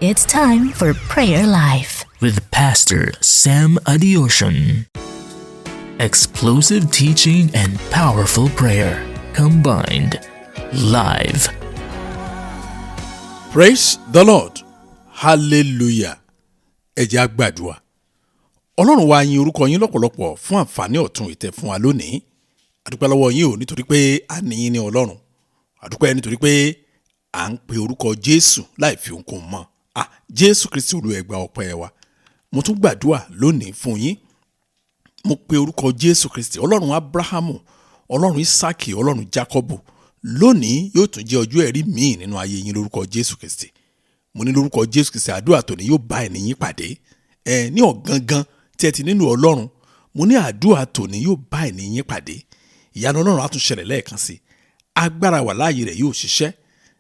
It's time for Prayer Life with Pastor Sam Adeosun. Explosive teaching and powerful prayer combined. Live. Praise the Lord. Hallelujah. Ẹ jẹ́ á gbàdúrà. Ọlọ́run wa yìn orúkọ yín lọ́pọ̀lọpọ̀ fún àǹfààní ọ̀tun ìtẹ́ fún wa lónìí. A dúpẹ́ lọ́wọ́ yín o nítorí pé a ní yín ní Ọlọ́run. A dúpẹ́ nítorí pé à ń pe orúkọ Jésù láì fi ohunkóhun mọ́. Jésù Kristi Olúwa ẹ gbà ọpẹ́ wa. Mo tún gbàdúrà lónìí fún yín. Mo pe orúkọ Jésù Kristi, Ọlọ́run Abrahamu, Ọlọ́run Isaki, Ọlọ́run Jacobu. Lónìí yóò tún jẹ́ ọjọ́ ẹ̀rí míì nínú ayé yín lórúkọ Jésù Kristi. Mo ní lórúkọ Jésù Kristi àdúrà tòní yóò bá ènìyàn pàdé. Ní ọ̀gangan tí ẹ ti nínú Ọlọ́run, mo ní àdúrà tòní yóò bá ènìyàn pàdé. Ìyanu Ọlọ́run á tún ṣẹlẹ̀ lẹ́ẹ̀kan sí. Agbára wà láàyè rẹ̀ yóò ṣiṣẹ́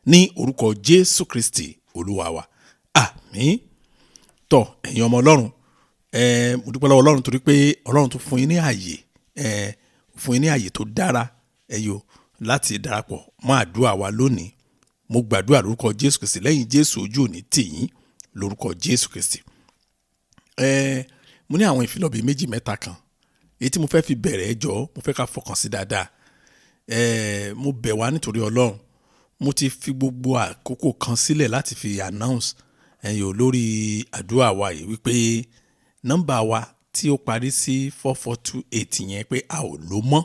ní orúkọ Jésù Kristi Olúwa wa. Àmín. Tọ́ ẹ̀yin ọmọ Ọlọ́run, mo dúpẹ́ lọ́wọ́ Ọlọ́run torí pé Ọlọ́run tún fún yín ní ààyè tó dára láti darapọ̀ mọ́ àdúrà wa lónìí. Mo gbàdúrà lórúkọ Jésù Kristi, lẹ́yìn Jésù ojú òní tì yín lórúkọ Jésù Kristi. Mo ní àwọn ìfilọ̀ bíi méjì mẹ́ta kan èyí tí mo fẹ́ fi bẹ̀rẹ̀ ẹjọ́, mo fẹ́ ká fọkàn sí dáadáa. Mo bẹ̀ wá nítorí Ọlọ́run. Mo ti fi gbogbo àkókò kan sílẹ̀ láti fi announce lórí àdúrà wa yìí wípé nọ́mbà wa tí ó parí sí 4428 yẹn pé a ò lò mọ́.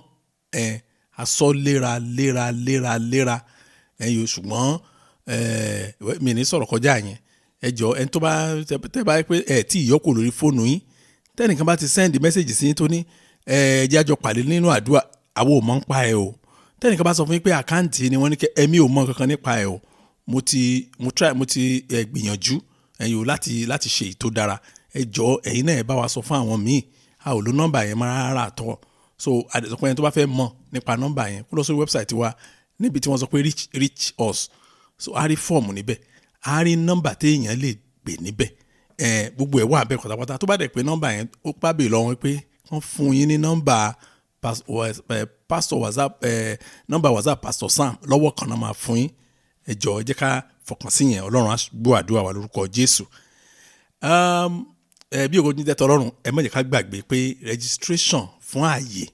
A sọ léra ṣùgbọ́n mi ní sọ̀rọ̀ kọjá yẹn. Ẹ jọ̀ọ́ ẹni tó bá tẹ́ bá pé tí ìyókù lórí fóònù yín, tẹ́nìkan bá ti send message sí yín tó ní ẹ jẹ́ á jọ pàdé nínú àdúrà, àwọn ò mọ̀ ń pa ẹ o. Tẹ́nìkan bá sọ fún yín pé àkáǹtì ni wọ́n ní kẹ́ ẹ̀mí ò mọ̀ kankan nípa ẹ o. Mo ti gbìyànjú láti ṣe èyí tó dára. Ẹ jọ̀ọ́ ẹ̀yin náà ẹ bá wa sọ fún àwọn míì. A ò lo nọ́mbà yẹn máa rárá àtọ́. So àdìsọ́pọ̀ yẹn tó bá fẹ́ mọ̀ nípa nọ́mbà yẹn kó lọ sórí wẹ́bsáìtì wa níbi tí wọ́n sọ pé reach us. So a rí fọ́ọ̀mù níbẹ̀, a rí nọ́mbà téèyàn lè gbé níbẹ̀. Gbogbo ẹ̀ wà bẹ́ẹ̀ pátápátá. Tó bá dẹ̀ pé nọ́mbà yẹn ó pàbè lọ́wọ́ pé wọ́n fún yín ní nọ́mbà pastor WhatsApp, nọ́mbà WhatsApp Pastor Sam lọ́wọ́ kan náà máa fún yín. Ẹ jọ̀ọ́ ẹ jẹ́ ká fọkàn sí yẹn. Ọlọ́run á gbọ́ àdúrà wa lórúkọ Jésù. Bí ògo ní tẹ́tọ́ Ọlọ́run, ẹ má jẹ́ ká gbàgbé pé registration fún ààyè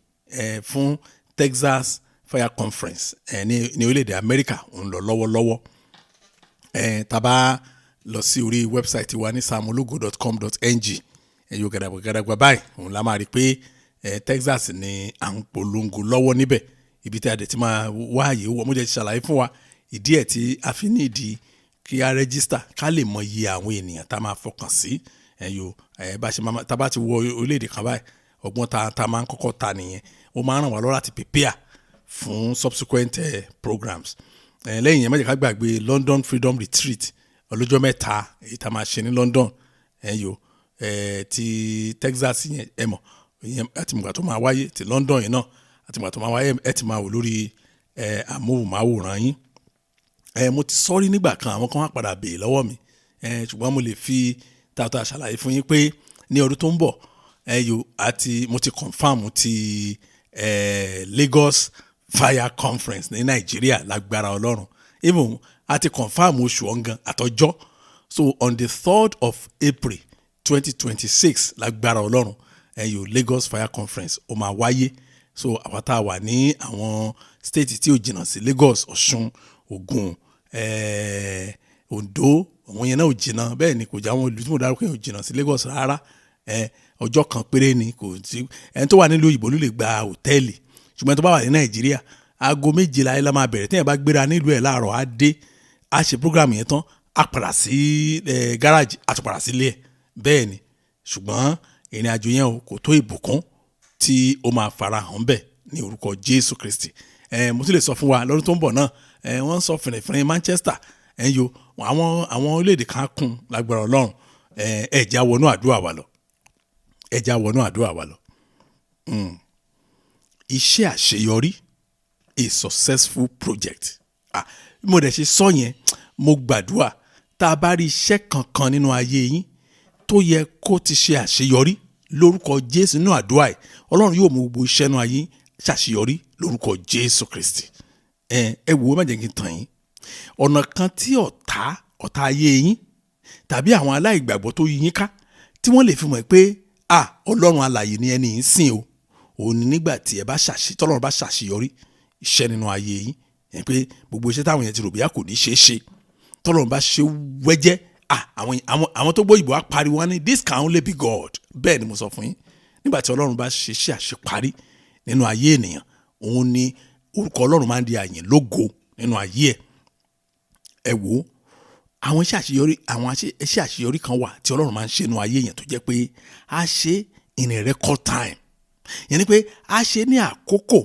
fún Texas Fire Conference ní orílẹ̀-èdè Amẹ́ríkà ń lọ lọ́wọ́lọ́wọ́. Tá bá lọ sí orí wẹ́bsáìtì wa ní samologo.com.ng ẹ̀yọ́ gàdàgbà báyìí òun la máa rí pé Texas ni à ń polongo lọ́wọ́ níbẹ̀. Ibi tí a dẹ̀ ti máa wá ààyè wọ̀, mo jẹ́ ti ṣàlàyé fún wa ìdí ẹ̀ tí a fi ní ìdí kí a rẹ́gísítà ká lè mọ iye àwọn ènìyàn tá máa fọkàn sí. Tá bá ti wọ orílẹ̀-èdè kan báyìí, ọgbọ́n tá máa ń kọ́kọ́ ta nìyẹn. Ó máa ń ràn wá lọ́wọ́ láti prepare fún subsequent programs. Lẹ́yìn yẹn má jẹ́ ká gbàgbé London Freedom Retreat ọlọ́jọ́ mẹ́ta èyí tá máa ṣe ní London. Ti Texas yẹn ẹ mọ̀ àti mùgbà tó máa wáyé, ti London yẹn náà àti mùgbà tó máa wáyé ẹ ti máa wò lórí amóhùnmáwòrán yín. Mo ti sọ́rí nígbà kan, àwọn kan wá padà béè lọ́wọ́ mi, ṣùgbọ́n mo lè fi tààtà ṣàlàyé fún yín pé ní ọdún tó ń bọ̀ mo ti confam ti Lagos Fire Conference ní Nàìjíríà lágbára Ọlọ́run. Even a ti confam oṣù ọ̀ngàn àtọjọ́. So on the 3rd of April 2026 lágbára Ọlọ́run Lagos Fire Conference ó máa wáyé. So àwọn tá a wà ní àwọn state tí ò jìnnà sí Lagos, Ọ̀ṣun, Ògùn, Ondo, àwọn yẹn náà ò jìnnà. Bẹ́ẹ̀ ni kò jẹ́ àwọn ìlú tí mo dárúkọ yẹn ò jìnnà sí Lagos rárá. Ọjọ́ kan péré ni, kò sí ẹni tó wà nílùú òyìnbó ló lè gba hòtẹ́ẹ̀lì, ṣùgbọ́n tó bá wà ní Nàìjíríà aago 7 láyé la máa bẹ̀rẹ̀. Téèyàn bá gbéra nílùú ẹ̀ láàárọ̀ á dé, á ṣe program yẹn tán, á padà sí gáràjì, á tún padà sílé ẹ̀. Bẹ́ẹ̀ ni, ṣùgbọ́n ìrìn àjò yẹn kò tó ìbùkún tí ó máa farahàn bẹ́ẹ̀ ní orúkọ Jésù Kristi. Mo sì lè sọ fún wa lọ́dún tó ń bọ̀ náà, wọ́n ń sọ fìrìfìrì Manchester àwọn orílẹ̀-èdè kan kún lágbára Ọlọ́run. Ẹ jẹ́ á wọnú àdúrà wa lọ. Iṣẹ́ àṣeyọrí, a successful project. Bí mo dẹ̀ ṣe sọ yẹn, mo gbàdúrà tá a bá rí iṣẹ́ kankan nínú ayé yín tó yẹ kó ti ṣe àṣeyọrí lórúkọ Jésù nínú àdúrà yìí, Ọlọ́run yóò mú gbogbo iṣẹ́ nínú ayé yín ṣàṣeyọrí lórúkọ Jésù Kristi. Ẹ wò ó, má jẹ́ kí n tàn yín. Ọ̀nà kan tí ọ̀tá ayé yín tàbí àwọn aláìgbàgbọ́ tó yí yín ká tí wọ́n lè fi mọ̀ pé ọlọ́run alààyè ni ẹni ń sìn o. òun ni nígbà tí tọ́lọ́run bá ṣàṣeyọrí iṣẹ́ nínú ayé yín yẹn pé gbogbo iṣẹ́ táwọn yẹn ti rò bíyà kò ní ṣeé ṣe tọ́lọ́run bá ṣe wẹ́jẹ́ àwọn tó gbóyìnbó á pariwo wọn ní this can only be God. bẹ́ẹ̀ ni mo sọ fún yín nígbà tí ọlọ́run bá ṣe iṣẹ́ àṣeparí nínú ayé ènìyàn òun ni orúkọ ọlọ́run máa ń di àyìn lógo nínú ayé ẹ wò ó àwọn iṣẹ́ àṣeyọrí kan wà tí ọlọ́run máa ń ṣe nínú ayé yẹn tó jẹ́ pé a ṣe in a record time yẹn ni pé a ṣe ní àkókò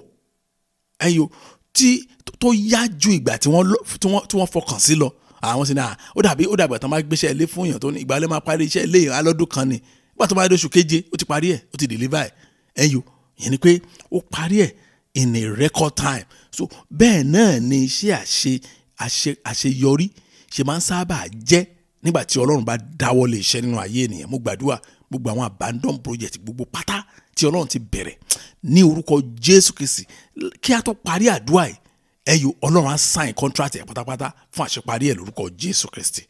tó yá ju ìgbà tí wọ́n fọkàn sí lọ. àwọn sì náà ó dàbí àtàn máa gbéṣẹ́ ilé fún èèyàn tó ní ìgbàlẹ̀ máa parí iṣẹ́ ilé yẹn alọ́dún kan ni nígbà tó máa dé oṣù keje ó ti parí ẹ̀ ó ti deliver ẹ̀ yẹn ni pé ó parí ẹ̀ in a record time. so bẹ́ẹ̀ náà ni iṣẹ́ àṣeyọrí ṣe máa ń sábà jẹ́ nígbà tí ọlọ́run bá dáwọ́ lé iṣẹ́ nínú ayé ènìyàn. mo gbàdúrà gbogbo àwọn abandon project gbogbo pátá tí ọlọ́run ti bẹ̀rẹ̀ ní orúkọ Jésù Kristi kí a tó parí àdúrà yìí ọlọ́run á sign contract ẹ̀ pátápátá fún àṣeparí ẹ̀ lórúkọ Jésù Kristi.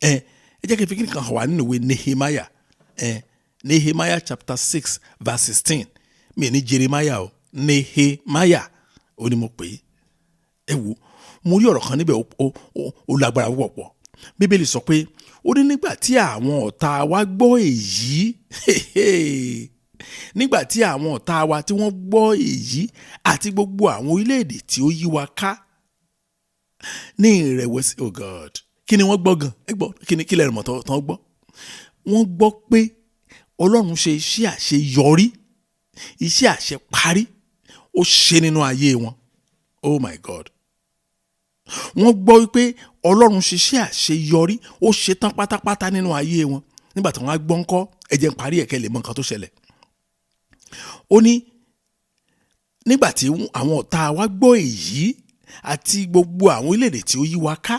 ẹ jẹ́ kí n fi kí nìkan hàn wá nínú ìwé Nehemiah chapter 6 verse 16 mi ní Jeremiah o Nehemiah ó ní mo pè é. ẹ wo mo rí ọ̀rọ̀ kan níbẹ̀ ó lágbára púpọ̀. Bíbélì sọ pé ó ní nígbà tí àwọn ọ̀tá wa gbọ́ èyí nígbà tí àwọn ọ̀tá wa tí wọ́n gbọ́ èyí àti gbogbo àwọn orílẹ̀-èdè tí ó yí wa ká ní ìrẹ̀wẹ̀sì oh God kí ni wọ́n gbọ́ gan ẹ gbọ́ kí lẹ́rìí mọ̀ tán gbọ́. wọ́n gbọ́ pé Ọlọ́run ṣe iṣẹ́ àṣeyọrí iṣẹ́ àṣeparí ó ṣe nínú ayé wọn. oh my God. wọ́n gbọ́ wípé Ọlọ́run ṣiṣẹ́ àṣeyọrí ó ṣe tán pátápátá nínú ayé wọn. nígbà tí wọ́n á gbọ́ ńkọ́ ẹ jẹ́ n parí ẹ̀kẹ́ lè mọ nǹkan tó ṣẹlẹ̀. ó ní nígbà tí àwọn ọ̀tá wa gbọ́ èyí àti gbogbo àwọn orílẹ̀-èdè tí ó yí wa ká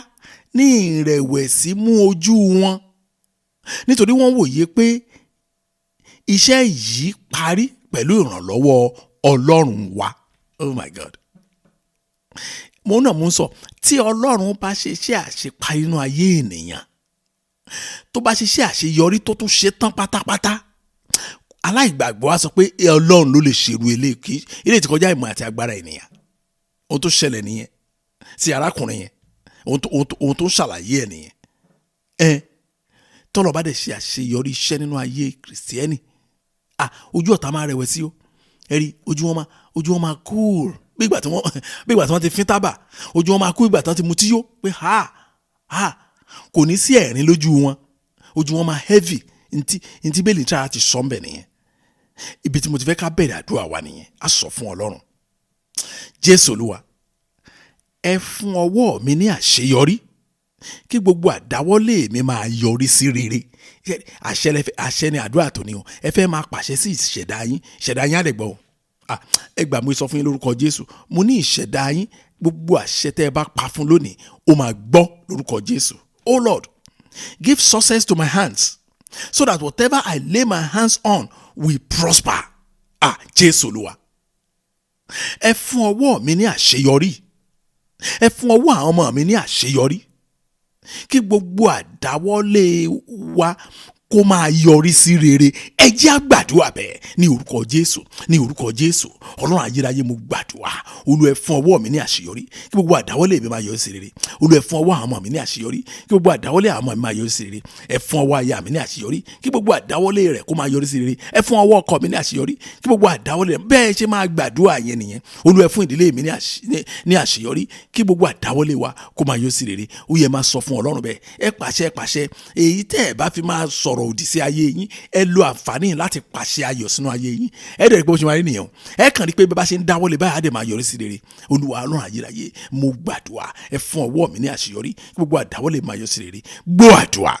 ní ìrẹ̀wẹ̀sì mú ojú wọn nítorí wọ́n wòye pé iṣẹ́ yìí parí pẹ̀lú ìrànlọ́wọ́ Ọlọ́run wa. oh my God. mo ń sọ tí Ọlọ́run bá ṣe iṣẹ́ àṣeparí nínú ayé ènìyàn tó bá ṣe iṣẹ́ àṣeyọrí tó tún ṣe tán pátápátá aláìgbàgbọ́ á sọ pé Ọlọ́run ló lè ṣerú ilé tí kọjá ìmọ̀ àti agbára ènìyàn. ohun tó ṣẹlẹ̀ nìyẹn sí arákùnrin yẹn ohun tó ṣàlàyé ẹ̀ nìyẹn. tọ́lọ̀ bá dẹ̀ ṣe àṣeyọrí iṣẹ́ nínú ayé kìrìsìtẹ́nì ojú ọ̀tá máa rẹ̀wẹ̀sì o ẹ̀rí ojú wọn máa cool bí ìgbà tí wọ́n ti fín tábà ojú wọn máa cool ìgbà tí wọ́n ti mutí yó pé kò ní sí ẹ̀rín lójú wọn ojú wọn máa heavy ntí bẹ́ẹ̀ lè try àti sọ́ńbẹ̀ nìyẹn. ibi tí mo ti fẹ́ ká bẹ̀rẹ̀ àdúrà wa nìyẹn á sọ fún Ọlọ́run Jésù Olúwa ẹ fún ọwọ́ mi ní àṣeyọrí kí gbogbo àdáwọ́lé mi máa yọrí sí rere. àṣẹ ni àdúrà tó ní o ẹ fẹ́ máa pàṣẹ sí ìṣẹ̀dá yín á lè gbọ́ o. ẹ gbà mo sọ fún yín lórúkọ Jésù mo ní ìṣẹ̀dá yín gbogbo àṣẹ tẹ́ ẹ bá pa fún lónìí ó máa gbọ́ lórúkọ Jésù. Oh Lord, give success to my hands so that whatever I lay my hands on will prosper. Jésù Olúwa ẹ fún ọwọ́ mi ní àṣeyọrí ẹ fún ọwọ́ àwọn ọmọ mi ní àṣeyọrí kí gbogbo àdáwọ́lé wa kó máa yọrí sí rere. ẹ jẹ́ á gbàdúrà bẹ́ẹ̀ ní orúkọ Jésù Ọlọ́run ayérayé mo gbàdúrà Olúwa ẹ fún ọwọ́ mi ní àṣeyọrí kí gbogbo àdáwọ́lé mi máa yọrí sí rere. Olúwa ẹ fún ọwọ́ àwọn ọmọ mi ní àṣeyọrí kí gbogbo àdáwọ́lé àwọn ọmọ mi máa yọrí sí rere. ẹ fún ọwọ́ aya mi ní àṣeyọrí kí gbogbo àdáwọ́lé rẹ̀ kó máa yọrí sí rere. ẹ fún ọwọ́ ọkọ mi ní àṣeyọrí kí gbogbo àdáwọ́lé rẹ̀ bẹ́ẹ̀ ṣe máa gbàdúrà yẹn nìyẹn. Olúwa ẹ fún ìdílé mi ní àṣeyọrí kí gbogbo àdáwọ́lé wa kó máa yọrí sí rere. ó yẹ máa sọ fún Ọlọ́run bẹ́ẹ̀ ẹ pàṣẹ èyí tẹ́ ẹ bá fi máa sọ̀rọ̀ òdì sí ayé yín ẹ lo àǹfààní láti pàṣẹ ayọ̀ sínú ayé yín. ẹ dẹ̀ rí pé ó ṣe máa rí nìyẹn ẹ kàn rí pé bí bá ṣe ń dáwọ́lé báyìí á dẹ̀ máa yọrí sí rere. Olúwa Ọlọ́run ayérayé mo gbàdúrà ẹ fún ọwọ́ mi ní àṣeyọrí kí gbogbo àdáwọ́lé máa yọrí sí rere. gbọ́ àdúrà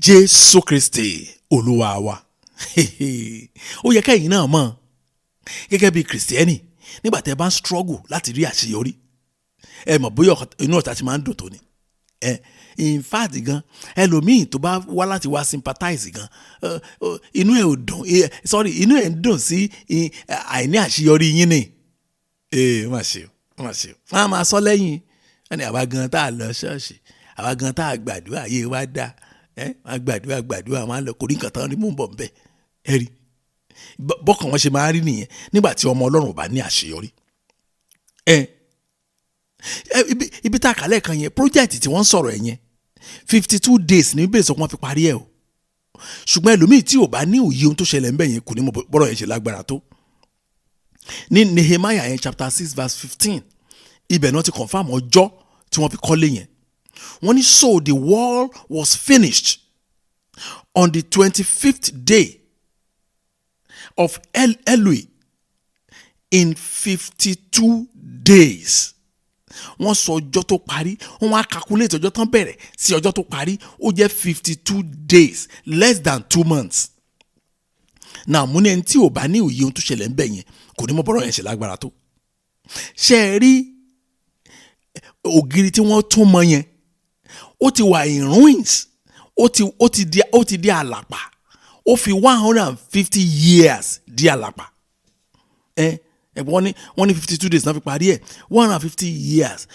Jésù Kristi Olúwa wa. ó yẹ kẹ́yìn náà mọ̀ gẹ́gẹ́ bí kìrìsìtẹ́nì nígbà tẹ́ bá ń struggle láti rí àṣeyọrí ẹ mọ̀ bóyá inú ọ̀tá ti máa ń dùn tó ni. In fact gan ẹlòmíì tó bá wá láti wá sympathize gan inú ẹ̀ ò dùn inú ẹ̀ ń dùn sí àìní àṣeyọrí yín ni. má ṣe o wọ́n á máa sọ lẹ́yìn ẹni àwa gan tá a lọ ṣọ́ọ̀ṣì àwa gan tá a gbàdúrà ayé wa dá wọn gbàdúrà wọn lọ kò rí nǹkan tán rí mú bọ̀ nbẹ ẹ rí bọ́kàn wọn ṣe máa rí nìyẹn nígbà tí ọmọ Ọlọ́run ò bá ní àṣeyọrí ibi tá a kà lẹ́ẹ̀kan yẹn project tí wọ́n ń sọ̀rọ̀ ẹ̀ yẹn 52 days ní bẹ́ẹ̀ sọ wọ́n fi parí ẹ̀ o ṣùgbọ́n ẹlòmíì tí ò bá ní òye ohun tó ṣẹlẹ̀ ń bẹ̀ yẹn kò ní mọ bọ́rọ̀ yẹn ṣe lágbára tó ní Nehemiah yẹn chapter 6 verse 15 ibẹ̀ náà ti confam ọjọ́ tí wọ́n fi kọ́lé yẹn wọ́n ní so the wall was finished on the 25th day of Elul in 52 days. Wọ́n sọ ọjọ́ tó parí wọ́n wá calculate ọjọ́ tán bẹ̀rẹ̀ sí ọjọ́ tó parí ó jẹ́ 52 days less than 2 months. Now mo ní ẹni tí ò bá ní òye ohun tó ṣẹlẹ̀ ń bẹ̀ yẹn kò ní mọ bọ́rọ̀ yẹn ṣe lágbára tó. Ṣé ẹ rí ògiri tí wọ́n tún mọ yẹn ó ti wà in ruins ó ti di àlàpà ó fi 150 years di àlàpà. Wọ́n ní 52 days náà fi parí ẹ̀ 150 years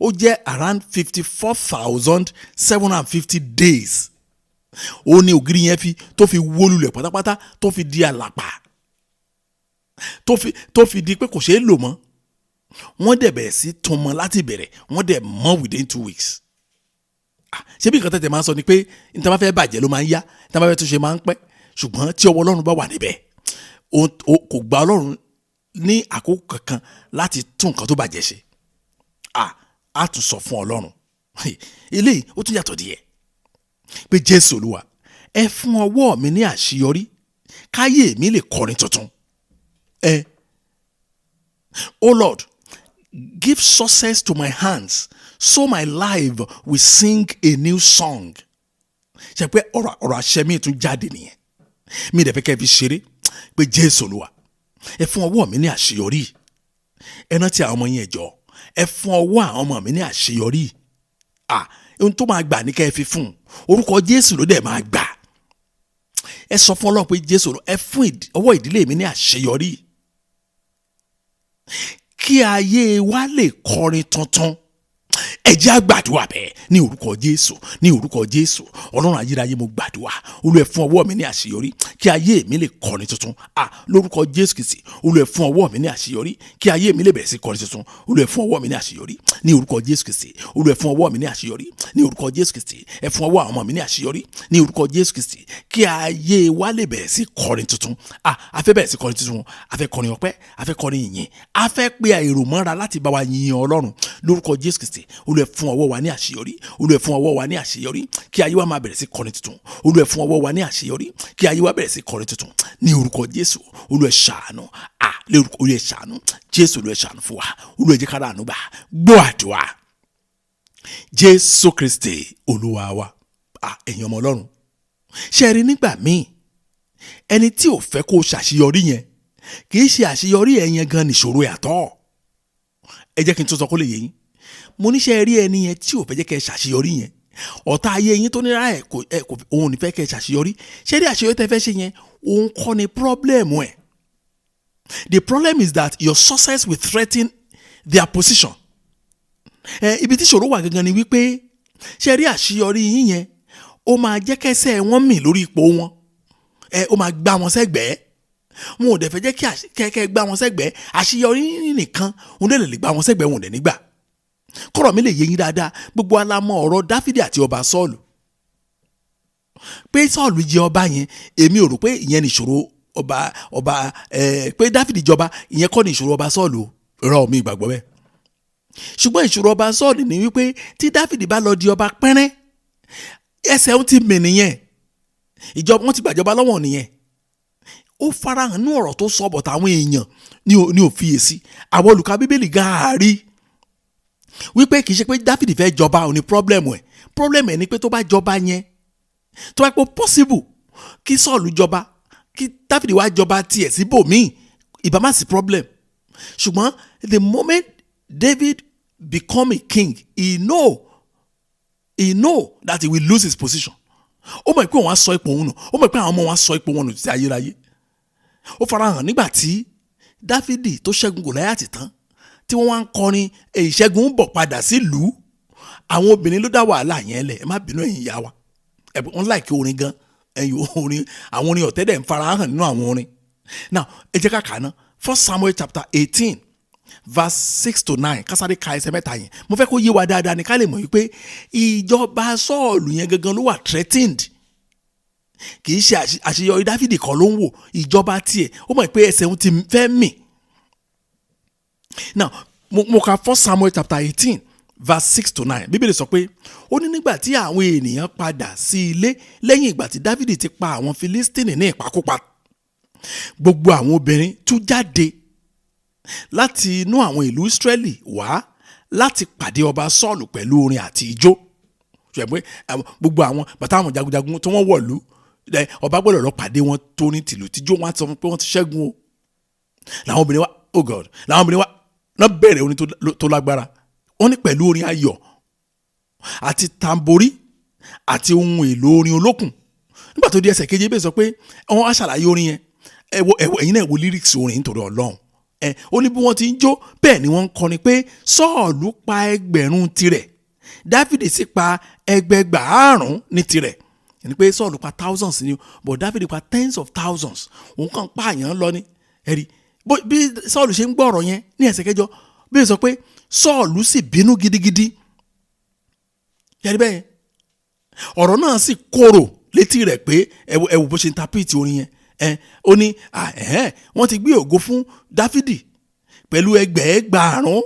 ó jẹ́ around 54,750 days ó ní ògiri yẹn tó fi wó lulẹ̀ pátápátá tó fi di àlàpà tó fi di pé kò ṣeé lò mọ́ wọ́n dẹ̀ bẹ̀rẹ̀ sí tún mọ́ láti bẹ̀rẹ̀ wọ́n dẹ̀ mọ́ within 2 weeks. Ṣé bí nǹkan tẹ̀tẹ̀ máa ń sọ ni pé níta bá fẹ́ bàjẹ́ ló máa ń yá níta bá fẹ́ tún ṣe máa ń pẹ́ ṣùgbọ́n tí ọwọ́ Ọlọ́run bá wà níbẹ̀ kò gba Ọlọ́run ní àkókò kankan láti tún nǹkan tó bàjẹ́ ṣe a tún sọ fún Ọlọ́run eléyìí ó tún yàtọ̀ díẹ̀ pé Jésù Olúwa ẹ fún ọwọ́ mi ní àṣeyọrí káyé mi lè kọrin tuntun Oh Lord, give success to my hands so my life will sing a new song. Ṣé pé ọ̀rọ̀ àṣẹ mi tún jáde nìyẹn mi dẹ̀ fẹ́ kẹ́ fi ṣeré pé Jésù Olúwa ẹ fún ọwọ́ mi ní àṣeyọrí ẹ rántí àwọn ọmọ yẹn jọ ẹ fún ọwọ́ àwọn ọmọ mi ní àṣeyọrí ohun tó máa gbà ní kẹ́ ẹ fi fún orúkọ Jésù ló dẹ̀ máa gbà ẹ sọ fún Ọlọ́run pé Jésù ẹ fún ọwọ́ ìdílé mi ní àṣeyọrí kí ayé wa lè kọrin tuntun ẹ jẹ́ á gbàdúrà bẹ́ẹ̀ ní orúkọ Jésù ní orúkọ Jésù Ọlọ́run ayérayé mo gbàdúrà Olúwa ẹ fún ọwọ́ mi ní àṣeyọrí kí ayé mi lè kọrin tuntun lórúkọ Jésù Kristi Olúwa ẹ fún ọwọ́ mi ní àṣeyọrí kí ayé mi lè bẹ̀rẹ̀ sí kọrin tuntun Olúwa ẹ fún ọwọ́ mi ní àṣeyọrí ní orúkọ Jésù Kristi Olúwa ẹ fún ọwọ́ mi ní àṣeyọrí ní orúkọ Jésù Kristi ẹ fún ọwọ́ àwọn ọmọ mi ní àṣeyọrí ní orúkọ Jésù Kristi kí ayé wa lè bẹ̀rẹ̀ sí kọrin tuntun a fẹ́ bẹ̀rẹ̀ sí kọrin tuntun a fẹ́ kọrin ọpẹ́ a fẹ́ kọrin ìyìn a fẹ́ pe èrò mọ́ra láti bá wa yin Ọlọ́run lórúkọ Jésù Kristi Olúwa ẹ fún ọwọ́ wa ní àṣeyọrí Olúwa ẹ fún ọwọ́ wa ní àṣeyọrí kí ayé wa máa bẹ̀rẹ̀ sí kọrin tuntun Olúwa ẹ fún ọwọ́ wa ní àṣeyọrí kí ayé wa bẹ̀rẹ̀ sí kọrin tuntun ní orúkọ Jésù Olúwa ẹ ṣàánú lórúkọ Olúwa ẹ ṣàánú Jésù Olúwa ẹ ṣàánú fún wa Olúwa ẹ jẹ́ ká rí àánú gbà gbọ́ àdúrà Jésù Kristi Olúwa wa ẹ̀yin ọmọ Ọlọ́run ṣe rí nígbà míì ẹni tí ò fẹ́ kó ṣàṣeyọrí yẹn kì í ṣe àṣeyọrí ẹ̀ yẹn gan nìṣòro ẹ̀ àtọ́ ẹ jẹ́ kí n tún sọ kó lè yé yín mo níṣẹ́ rí ẹni yẹn tí ò fẹ́ jẹ́ kẹ́ ẹ ṣàṣeyọrí yẹn ọ̀tá ayé yín tó ní rárá ẹ̀ òun ò ní fẹ́ kẹ́ ẹ ṣàṣeyọrí ṣé rí àṣeyọrí tẹ́ fẹ́ ṣe yẹn òun kọ́ ni problem ẹ̀. The problem is that your success will threaten their position. Ibi tí ìṣòro wà gangan ni wípé ṣé rí àṣeyọrí yín yẹn ó máa jẹ́ kẹ́sẹ̀ wọn mì lórí ipò wọn ó máa gbá wọn sẹ́gbẹ̀ẹ́ wọn ò dẹ̀ fẹ́ jẹ́ kí kẹ́kẹ́ gbá wọn sẹ́gbẹ̀ẹ́ àṣeyọrí nìkan òun dẹ̀ lè gbá wọn sẹ́gbẹ̀ẹ́ wọn ò dẹ̀ nígbà kọ́rọ̀ mi lè yé yín dáadáa gbogbo alámọ̀ ọ̀rọ̀ Dáfídì àti ọba Sọ́ọ̀lù pé Sọ́ọ̀lù jẹ ọba yẹn èmi ò rò pé ìyẹn ni ìṣòro ọba pé Dáfídì jọba ìyẹn kọ́ ni ìṣòro ọba Sọ́ọ̀lù rọ mi ìgbàgbọ́ bẹ́ẹ̀ ṣùgbọ́n ìṣòro ọba Sọ́ọ̀lù ni wípé tí Dáfídì bá lọ di ọba pẹ́rẹ́ ẹsẹ̀ ń ti mì nìyẹn ìjọba wọn ti gbàjọba lọ́wọ́ nìyẹn ó farahàn ní ọ̀rọ̀ tó sọ bọ̀tà àwọn èèyàn ní òfiyèsí àwọn olùkà Bíbélì gàárì wípé kì í ṣe pé Dáfídì fẹ́ jọba ò ní problem ẹ̀ ni pé tó bá jọba yẹn tó bá pọ̀ possible kí Sọ́ọ̀lù jọba kí Dáfídì wá jọba tiẹ̀ síbòmíì ìbá má sí problem ṣùgbọ́n the moment David become a king he know that he will lose his position ó mọ̀ pé òun á sọ ipò òun nù ó mọ̀ pé àwọn ọmọ wọn á sọ ipò wọn nù sí ayérayé ó farahàn nígbà tí Dáfídì tó ṣẹ́gun Gòláyátì tán tí wọ́n wá ń kọrin ìṣẹ́gun ń bọ̀ padà sílùú àwọn obìnrin ló dá wàhálà yẹn lẹ̀, ẹ má bínú ẹ̀yin ìyá wa, wọ́n láìkí orin gan, ẹ̀yin orin, àwọn orin ọ̀tẹ́dẹ̀ ń fara hàn nínú àwọn orin. Now ẹ jẹ́ ká kà á ná 1 Samuel chapter 18 verse 6-9, kásáré ka ẹsẹ̀ mẹ́ta yẹn. Mo fẹ́ kó yé wa dáadáa ní ká lè mọ̀ wípé ìjọba Sọ́ọ̀lù yẹn gangan ló wà threatened, kì í ṣe àṣeyọrí Dáfídì kan ló ń wò, ìjọba tiẹ̀ ó mọ̀ pé ẹsẹ̀ òun ti fẹ́ mì. Now mo ka 1 Samuel chapter 18 verse 6-9, Bíbélì sọ pé ó ní nígbà tí àwọn ènìyàn padà sí ilé lẹ́yìn ìgbà tí Dáfídì ti pa àwọn Fílístínì ní ìpakúpa, gbogbo àwọn obìnrin tú jáde láti inú àwọn ìlú Ísírẹ́lì wá láti pàdé ọba Sọ́ọ̀lù pẹ̀lú orin àti ijó. Ṣùgbọ́n gbogbo àwọn bàtà àwọn jagunjagun tí wọ́n wọ̀lú, ọba gbọ́dọ̀ lọ pàdé wọn torin tìlù tíjó, wọn sọ pé wọ́n ti ṣẹ́gun o. Làwọn obìnrin wa, oh God, làwọn obìnrin wa náà bẹ̀rẹ̀ orin tó lágbára. Wọ́n ní pẹ̀lú orin ayọ̀ àti tamborí àti ohun èlò orin olókùn. Nígbà tó di ẹsẹ̀ keje bẹ́ẹ̀ sọ pé wọ́n á ṣàlàyé orin yẹn, ẹ̀yin náà wo lyrics orin nítorí Ọlọ́run. Ó ní bí wọ́n ti ń jó bẹ́ẹ̀ ni wọ́n ń kọrin pé Sọ́ọ̀lù pa ẹgbẹ̀rún tirẹ̀, Dáfídì sì pa ẹgbẹgbàárùn ní tirẹ̀. Ẹni pé Sọ́ọ̀lù pa thousands ni, but Dáfídì pa tens of thousands. Òun kàn pààyàn lọ ní ẹ̀rí. Bí Sọ́ọ̀lù ṣe ń gbọ́ ọ̀rọ̀ yẹn ní ẹsẹ̀ kẹjọ bí sọ pé Sọ́ọ̀lù sì bínú gidigidi. Yẹ́rí bẹ́ẹ̀ ọ̀rọ̀ náà sì korò létí rẹ̀ pé ẹ̀wù bó ṣe interpret orin yẹn. Ó ní wọ́n ti gbé ògo fún Dáfídì pẹ̀lú ẹgbẹ̀ẹ́gbàárùn.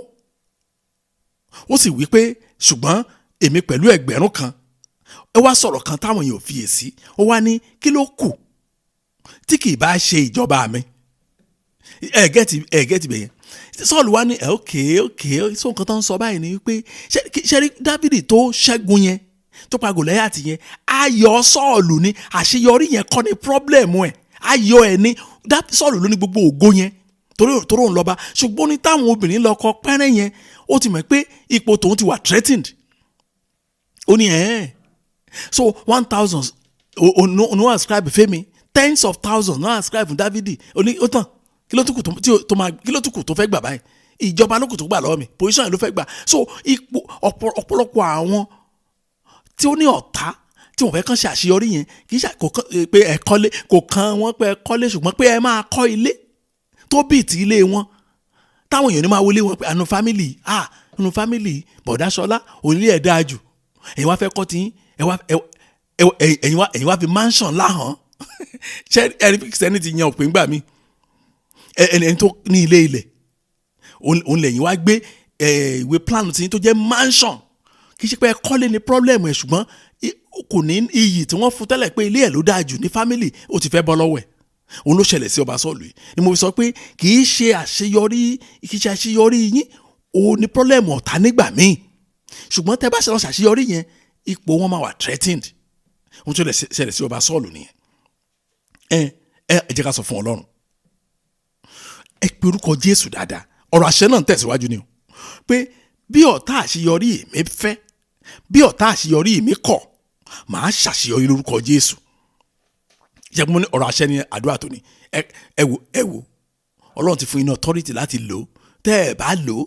Ó sì wí pé ṣùgbọ́n èmi pẹ̀lú ẹgbẹ̀rún kan. Ẹ wá sọ̀rọ̀ kan táwọn èèyàn fiyèsí. Ó wá ní kí ló kù tí kì í bá ṣe ìjọba mi. Gẹ́tì bẹ̀yẹn. Sọ́ọ̀lù wá ní okay so nǹkan tó ń sọ báyìí ni wípé ṣẹ́rí Dáfídì tó ṣẹ́gun yẹn tó pa Gòláyátì yẹn, ayọ̀ Sọ́ọ̀lù ni, àṣeyọrí yẹn kọ́ ni problem ẹ̀, ayọ̀ ẹ̀ ni. Sọ́ọ̀lù ló ní gbogbo ògo yẹn torí òun lọ́ba, ṣùgbọ́n ní táwọn obìnrin lọ kọ pẹ́rẹ́ yẹn ó ti mọ̀ pé ipò tòun ti wà threatened. Ó ní so 1,000 no ascribe fẹ́mi, tens of thousands no ascribe fún Dáfídì. Ó ní ó tàn, kí ló tún kù tó fẹ́ gbà báyìí, ìjọba ló kù tó gbà lọ́wọ́ mi, position yẹn ló fẹ́ gbà. So ipò ọ̀pọ̀lọpọ̀ àwọn tí ó ní ọ̀tá tí wọ́n fẹ́ kàn ṣe àṣeyọrí yẹn kì í ṣe pé ẹ kọ́lé, kò kan wọ́n pé ẹ kọ́lé, ṣùgbọ́n pé ẹ máa kọ́ ilé tó bíi ti ilé wọn, táwọn èèyàn ní máa wọlé wọn pé àánú fámìlì bọ̀dá Ṣọlá onílé ẹ̀ dáa jù, ẹ̀yin wá fẹ́ kọ́ tí ẹ̀yin wá fi mansion láhàn. Ṣé ẹni sẹ́ni ti yan òpin gbà mí, ẹni tó ní ilẹ̀ òun lẹ́yìn wá gbé ìwé plan tí tó jẹ́ mansion. Kì í ṣe pé ẹ kọ́lé ní problem ẹ̀, ṣùgbọ́n kò ní iyì tí wọ́n fún tẹ́lẹ̀ pé ilé ẹ̀ ló dáa jù ní family, ó ti fẹ́ bọ́ lọ́wọ́ ẹ̀. Òun ló ṣẹlẹ̀ sí ọba Sọ́ọ̀lù yìí ni mo fi sọ pé kì í ṣe àṣeyọrí yín ó ní problem ọ̀tá nígbà míì, ṣùgbọ́n tẹ́ bá ṣe lọ ṣàṣeyọrí yẹn ipò wọn máa wà threatened. Òun tó ṣẹlẹ̀ sí ọba Sọ́ọ̀lù nìyẹn. Ẹ jẹ́ ká sọ fún Ọlọ́run, ẹ pe orúkọ Jésù dáadáa. Ọ̀rọ̀ àṣẹ náà ń tẹ̀síwájú ni o pé bí ọ̀tá àṣeyọrí mi fẹ́, bí ọ̀tá àṣeyọrí mi kọ̀, màá ṣàṣeyọrí lórúkọ Jésù. Jẹ́ pé mo ní ọ̀rọ̀ àṣẹ ni àdúrà tó ní. Ẹ wo Ọlọ́run ti fún yín ní authority láti lò ó. Tẹ́ ẹ bá lò ó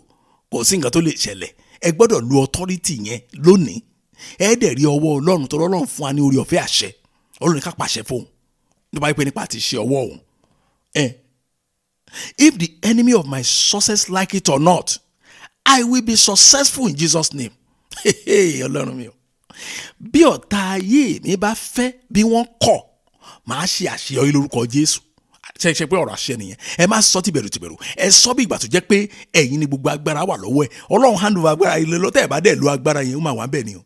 kò sí nǹkan tó lè ṣẹlẹ̀. Ẹ gbọ́dọ̀ lo authority yẹn lónìí. Ẹ dẹ̀ rí ọwọ́ Ọlọ́run tó Ọlọ́run fún wa ní orí ọ̀fẹ́ àṣẹ. Ọlọ́run ní ká pàṣẹ fóun nípa ìpè nípa àti ṣe ọwọ́ òun. If the enemy of my success like it or not, I will be successful in Jesus' name. Ọlọ́run mi o. Bí ọ̀tá ayé mi bá fẹ́ bí wọ́n kọ̀, màá ṣe àṣeyọrí lórúkọ Jésù. Ṣe pé ọ̀rọ̀ àṣẹ nìyẹn. Ẹ má sọ tìbẹ̀rù. Ẹ sọ bí ìgbà tó jẹ́ pé ẹ̀yin ni gbogbo agbára wà lọ́wọ́ ẹ̀. Ọlọ́run hand over agbára ilé lọ́tẹ̀ bá dẹ̀ lo agbára yẹn ó máa wà bẹ́ẹ̀ ni o.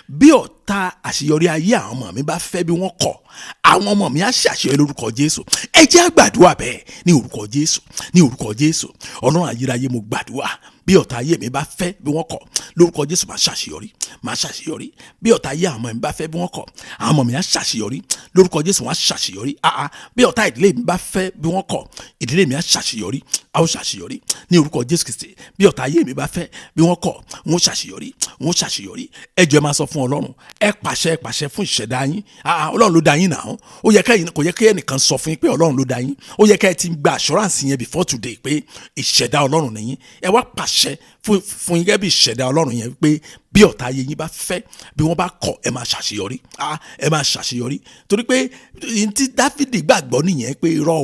Bí ọ̀tá àṣeyọrí ayé àwọn ọmọ mi bá fẹ́ bí wọ́n kọ̀, àwọn ọmọ mi á ṣàṣeyọrí lórúkọ Jésù. Ẹ jẹ́ á gbàdúrà bẹ́ẹ̀ ní orúkọ Jésù, ní orúkọ Jésù. Ọlọ́run ayérayé mo gbàdúrà, bí ọ̀tá ayé mi bá fẹ́ bí wọ́n kọ̀, lórúkọ Jésù máa ṣàṣeyọrí. Bí ọ̀tá ayé àwọn ọmọ mi bá fẹ́ bí wọ́n kọ̀, àwọn ọmọ mi á ṣàṣeyọrí, lórúkọ Jésù wọ́n á ṣàṣeyọrí. Bí ọ̀tá ìdílé mi bá fẹ́ bí wọ́n kọ̀, ìdílé mi á ṣàṣeyọrí, a ó ṣàṣeyọrí ní orúkọ Jésù Kristi. Bí ọ̀tá ayé mi bá fẹ́ bí wọ́n kọ̀, wọ́n ṣàṣeyọrí. Ẹ jọ̀ọ́ ẹ máa sọ fún Ọlọ́run, ẹ pàṣẹ fún ìṣẹ̀dá yín. Ọlọ́run ló dá yín náà. Ó yẹ kò yẹ kí ẹnìkan sọ fún yín pé Ọlọ́run ló dá yín. Ó yẹ kẹ́ ẹ ti gba assurance yẹn before today pé ìṣẹ̀dá Ọlọ́run nìyín. Ẹ wá pàṣẹ pàṣẹ fún yín gẹ́gẹ́ bí ìṣẹ̀dá Ọlọ́run yẹn pé bí ọ̀tá ayé yín bá fẹ́ bí wọ́n bá kọ̀ ẹ máa ṣàṣeyọrí ẹ máa ṣàṣeyọrí torí pé tí Dáfídì gbàgbọ́ nìyẹn pé irọ́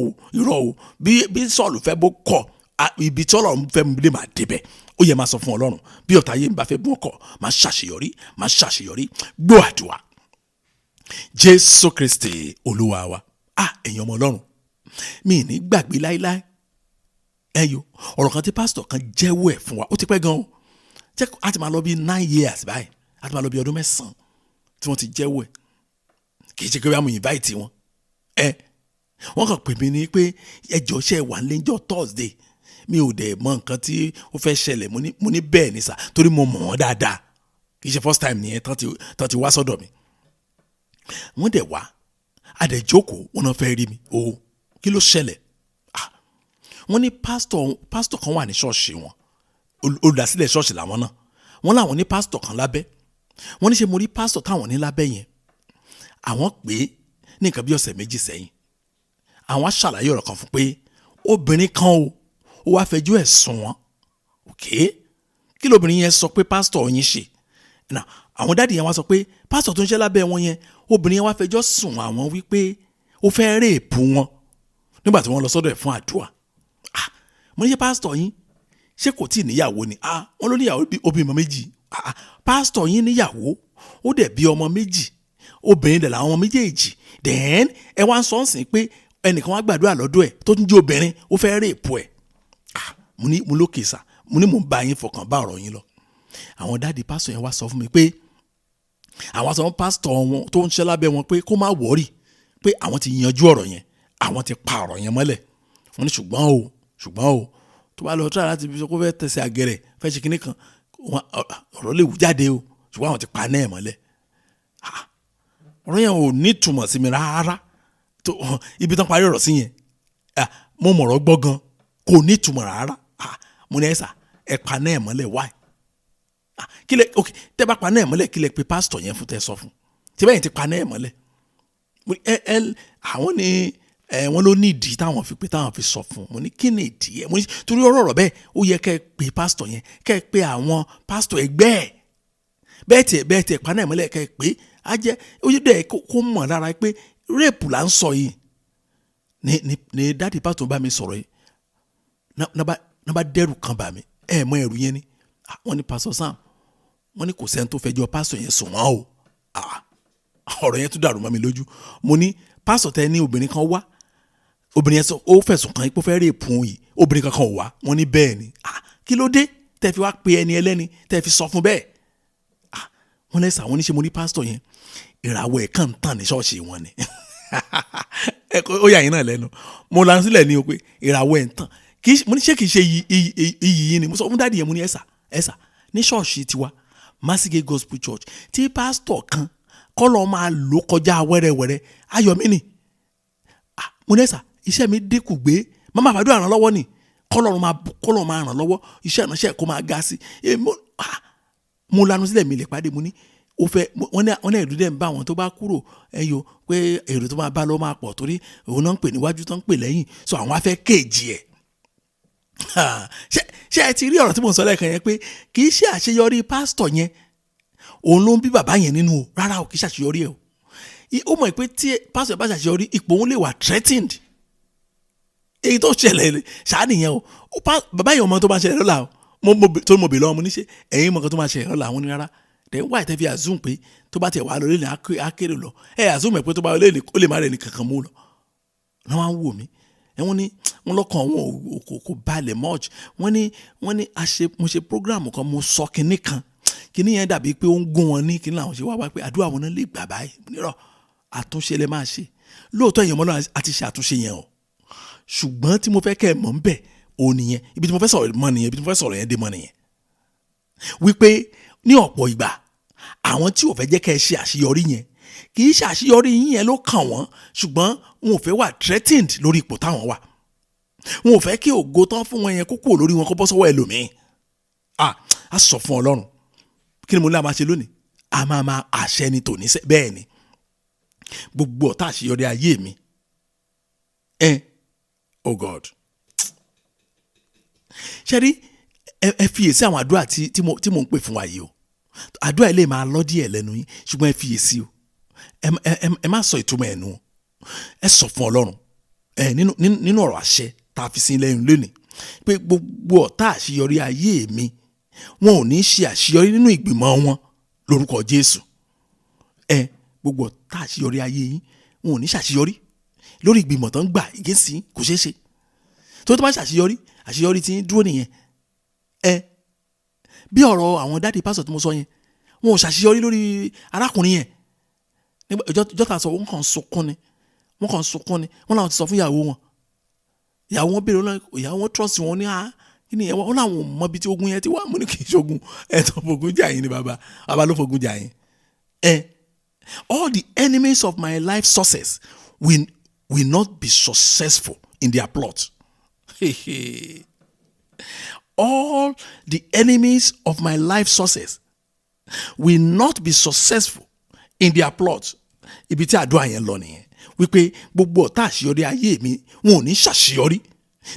o bí Sọ́ọ̀lù fẹ́ bó kọ̀ ibi tí Ọlọ́run fẹ́ lè máa débẹ̀ ó yẹ máa sọ fún Ọlọ́run bí ọ̀tá ayé bá fẹ́ bó kọ̀ máa ṣàṣeyọrí gbọ́ àdúrà Jésù Kristi Olúwa wa ẹ̀yin ọmọ Ọlọ́run mi ní gbàgbé láíláí ọ̀rọ̀ kan tí pásítọ̀ kan jẹ́wọ́ ẹ̀ fún wa ó ti pẹ́ gan-an a ti máa lọ bí 9 years báyìí a ti máa lọ bí ọdún 9 tí wọ́n ti jẹ́wọ́ ẹ̀ kì í ṣe pé wọ́n á mú invite wọn wọ́n kàn pè mí ní pé ẹjọ́ ṣe wà lẹ́jọ́ Thursday mi ò dẹ̀ mọ nǹkan tí ó fẹ́ ṣẹlẹ̀ mo ní bẹ́ẹ̀ ni sà torí mo mọ̀ wọ́n dáadáa kì í ṣe first time nìyẹn tán ti wá sọ́dọ̀ mi wọ́n dẹ̀ wá adẹ̀jókòó wọn náà fẹ́ rí mi kí ló ṣẹlẹ̀ wọ́n ní pásítọ̀ kan wà ní ṣọ́ọ̀ṣì wọn olùdásílẹ̀ ṣọ́ọ̀ṣì làwọn náà wọ́n láwọn ní pásítọ̀ kan lábẹ́ wọ́n ní ṣe mo rí pásítọ̀ táwọn ní lábẹ́ yẹn àwọn pé ní nǹkan bí ọ̀sẹ̀ méjì sẹ́yìn àwọn aṣàlàyé ọ̀rọ̀ kan fún pé obìnrin kan ó wá fẹjọ́ ẹ̀ sùn wọn kí lóbìnrin yẹn sọ pé pásítọ̀ yín ṣe àwọn dáàdì yẹn wá sọ pé pásítọ̀ tó ń ṣe lábẹ́ wọn yẹn obìnrin yẹn wá fẹjọ́ sùn àwọn wípé ó fẹ́ rèépù wọn nígbà tí wọ́n lọ sọ́dọ̀ ẹ̀ fún àdúrà mo ní ṣe pásítọ̀ yín ṣé kò tí ì níyàwó ni wọ́n ló níyàwó ó bí ọmọ méjì pásítọ̀ yín níyàwó ó dẹ̀ bí ọmọ méjì obìnrin dẹ̀ làwọn ọmọ méjèèjì then ẹ wá ń sọ ń sìn pé ẹnìkan wá gbàdúrà lọ́dọ̀ ẹ̀ tó tún jẹ́ obìnrin ó fẹ́ rèépù ẹ̀ mo lókè sà mo ní mò ń bá yín fọkàn bá ọ̀rọ̀ yín lọ àwọn dáàdi pásítọ̀ yẹn wá sọ fún mi pé àwọn sọ fún pásítọ̀ wọn tó ń ṣe lábẹ́ wọn pé kó má wọ́rì pé àwọn ti yanjú ọ̀rọ̀ yẹn àwọn ti pa ọ̀rọ̀ yẹn mọ́lẹ̀ wọ́n ní ṣùgbọ́n o tó bá lọ tíra láti fi sọ kó fẹ́ tẹ̀sẹ̀ àgẹ̀rẹ̀ fẹ́ ṣe kinní kan ọ̀rọ̀ lè wú jáde o ṣùgbọ́n àwọn ti pa náà mọ́lẹ̀ ọ̀rọ̀ yẹn ò ní túmọ̀ sí mi rárá ibi tán parí ọ̀rọ̀ sí yẹn mo mọ̀rọ̀ gbọ́ gan kò ní túmọ̀ rárá mo ní ẹ̀sà ẹ̀ pa náà mọ́lẹ̀ wáì kílẹ̀ ok tẹ́ bá pa náà mọ́lẹ̀ kílẹ̀ pé pásítọ̀ yẹn fún tẹ́ sọ fún tí bẹ́ẹ̀ ti pa náà mọ́lẹ̀ àwọn ni wọ́n ló ní ìdí táwọn fi pé táwọn fi sọ fún mo ní kí ni ìdí ẹ̀ mo ní torí ọ̀rọ̀ bẹ́ẹ̀ ó yẹ kẹ́ ẹ pé pásítọ̀ yẹn kẹ́ ẹ pé àwọn pásítọ̀ ẹgbẹ́ ẹ̀ bẹ́ẹ̀ tiẹ̀ pa náà mọ́lẹ̀ kẹ́ ẹ pé á jẹ́ ó yẹ dẹ́ kó mọ̀ lára pé rẹ́ẹ̀pù là ń sọ yìí ní dáàdì pásítọ̀ bá mi sọ̀rọ̀ yìí náà bá dẹ́rù kan bà mí mọ ẹ̀rù yẹn ni wọ́n ní pásítọ̀ Sam wọ́n ní kò sẹ́ni tó fẹjọ́ pásítọ̀ yẹn sùn wọ́n o ọ̀rọ̀ yẹn tún dàrú mọ́ mi lójú mo ní pásítọ̀ tẹ́ ní obìnrin kan wá obìnrin yẹn sọ ó fẹ̀sùn kan ipò fẹ́ rèépù yìí obìnrin kankan wá wọ́n ní bẹ́ẹ̀ ni kí ló dé tẹ́ fi wá pe ẹni ẹlẹ́ni tẹ́ fi sọ fún bẹ́ẹ̀ wọ́n lẹ́sà wọ́n ní ṣe mo ní pásítọ̀ yẹn ìràwọ̀ ẹ̀ kàn ń tàn ní ṣọ́ọ̀ṣì wọn ni ó yà yín náà lẹ́nu mo lanu sílẹ̀ ní o pé ìràwọ̀ ẹ̀ ń tàn mo ní ṣé kìí ṣe iyì yín ni mo sọ fún dáàdì yẹn mo ní ẹ̀sà ní ṣọ́ọ̀ṣì tiwa Masige Gospel Church tí pásítọ̀ kan kọ́ lọ́ọ́ máa lò kọjá wẹ́rẹ́wẹ́rẹ́ ayọ̀mí ni mo ní ẹ̀sà iṣẹ́ mi dínkù gbé màmá àbádọ́ ràn lọ́wọ́ ni kọ́lọ́run máa ràn lọ́wọ́ iṣẹ́ ìránṣẹ́ kó máa ga sí mo lanu sílẹ̀ mi lè pàdé mo ní ó fẹ́ wọ́n ní ẹ̀rù dẹ̀ ń bá àwọn tó bá kúrò ẹ̀yọ pé èrò tó máa bá lọ́ máa pọ̀ torí òun náà ń pè níwájú tó ń pè lẹ́yìn so àwọn afẹ́ kéèjì ẹ̀ ṣé ẹ ti rí ọ̀rọ̀ tí mo sọ lẹ́ẹ̀kan yẹn pé kì í ṣe àṣeyọrí pásítọ̀ yẹn òun ló ń bí bàbá yẹn nínú o rárá o kì í ṣàṣeyọrí ẹ̀ o ó mọ̀ pé tí pásítọ̀ bá ṣàṣeyọrí ipò òun lè wà threatened èyí tó ṣẹlẹ̀ ṣáà nìyẹn o bàbá yẹn ọmọ tó máa ṣẹlẹ̀ lọ́la o tó mọ̀ bè lọ́wọ́ mo ní ṣe ẹ̀yin mọ̀ kan tó máa ṣẹlẹ̀ lọ́la àwọn onírára then why tẹ́ fi assume pé tó bá tẹ̀ wá lórí ní akérè lọ assume pé tó bá lórí ó lè má rẹ̀ ní kankan mú lọ náà wá ń wò mí wọ́n ní wọ́n lọ́kàn wọn kò balẹ̀ much wọ́n ní mo ṣe program kan mo sọ kinní kan kinní yẹn dàbí pé ó ń gún wọn ní kinní làwọn ṣe wá pé àdúrà wọn náà lè gbà báyìí nírọ̀ àtúnṣe lè máa ṣe lóòótọ́ èèyàn mọ́ náà àti ṣe àtúnṣe yẹn o ṣùgbọ́n tí mo fẹ́ kẹ́ ẹ̀ mọ̀ ń bẹ̀ ò nìyẹn ibi tí mo fẹ́ sọ̀rọ̀ mọ́ nìyẹn ibi tí mo fẹ́ sọ̀rọ̀ yẹn dé mọ́ nìyẹn wípé ní ọ̀pọ̀ ìgbà àwọn tí ò fẹ́ jẹ́ kẹ́ ẹ ṣe àṣeyọrí yẹn kì í ṣe àṣeyọrí yín yẹn ló kàn wọ́n ṣùgbọ́n wọn ò fẹ́ wà threatened lórí ipò táwọn wà wọn ò fẹ́ kí ògo tán fún wọn yẹn kó kúrò lórí wọn kó bọ́ sọ́wọ́ ẹlòmíín a sọ fún Ọlọ́run kí ni mo ní a máa ṣe lónìí a máa àṣẹ ni tòní bẹ́ẹ̀ ni gbogbo ọ̀tá àṣeyọrí ayé mi oh God ṣe rí ẹ fiyèsí àwọn àdúrà tí mo ń pè fún wa yìí o. Àdúrà ilé máa lọ díẹ̀ lẹ́nu yín ṣùgbọ́n ẹ fiyèsí o. Ẹ má sọ ìtumọ̀ ẹnu o. Ẹ sọ fún Ọlọ́run nínú ọ̀rọ̀ àṣẹ tá a fi sí lẹ́yìn lónìí pé gbogbo ọ̀tá àṣeyọrí ayé mi wọn ò ní ṣe àṣeyọrí nínú ìgbìmọ̀ wọn lórúkọ Jésù. Gbogbo ọ̀tá àṣeyọrí ayé yín wọn ò ní ṣàṣeyọrí lórí ìgbìmọ̀ tó ń gbà ìgésí kò ṣeé ṣe. Tó bá àṣeyọrí tí ń dúró nìyẹn. Bí ọ̀rọ̀ àwọn dáàdi pásọ̀ tí mo sọ yẹn wọn ò ṣàṣeyọrí lórí arákùnrin yẹn. Ìjọ ta sọ wọ́n kàn sunkún ni wọ́n làwọn ti sọ fún ìyàwó wọn. Ìyàwó wọn béèrè ìyàwó wọn trust wọn ní kí ni wọ́n làwọn ò mọ ibi tí ogun yẹn ti wá mú ní kì í ṣogun ẹ̀tọ́ fogun jà yín ni bàbá ló fogun jà yín. All the enemies of my life success will not be successful in their plot. All the enemies of my life success will not be successful in their plot. Ibi tí àdúrà yẹn lọ nìyẹn wípé gbogbo ọ̀tá àṣeyọrí ayé mi wọn ò ní ṣàṣeyọrí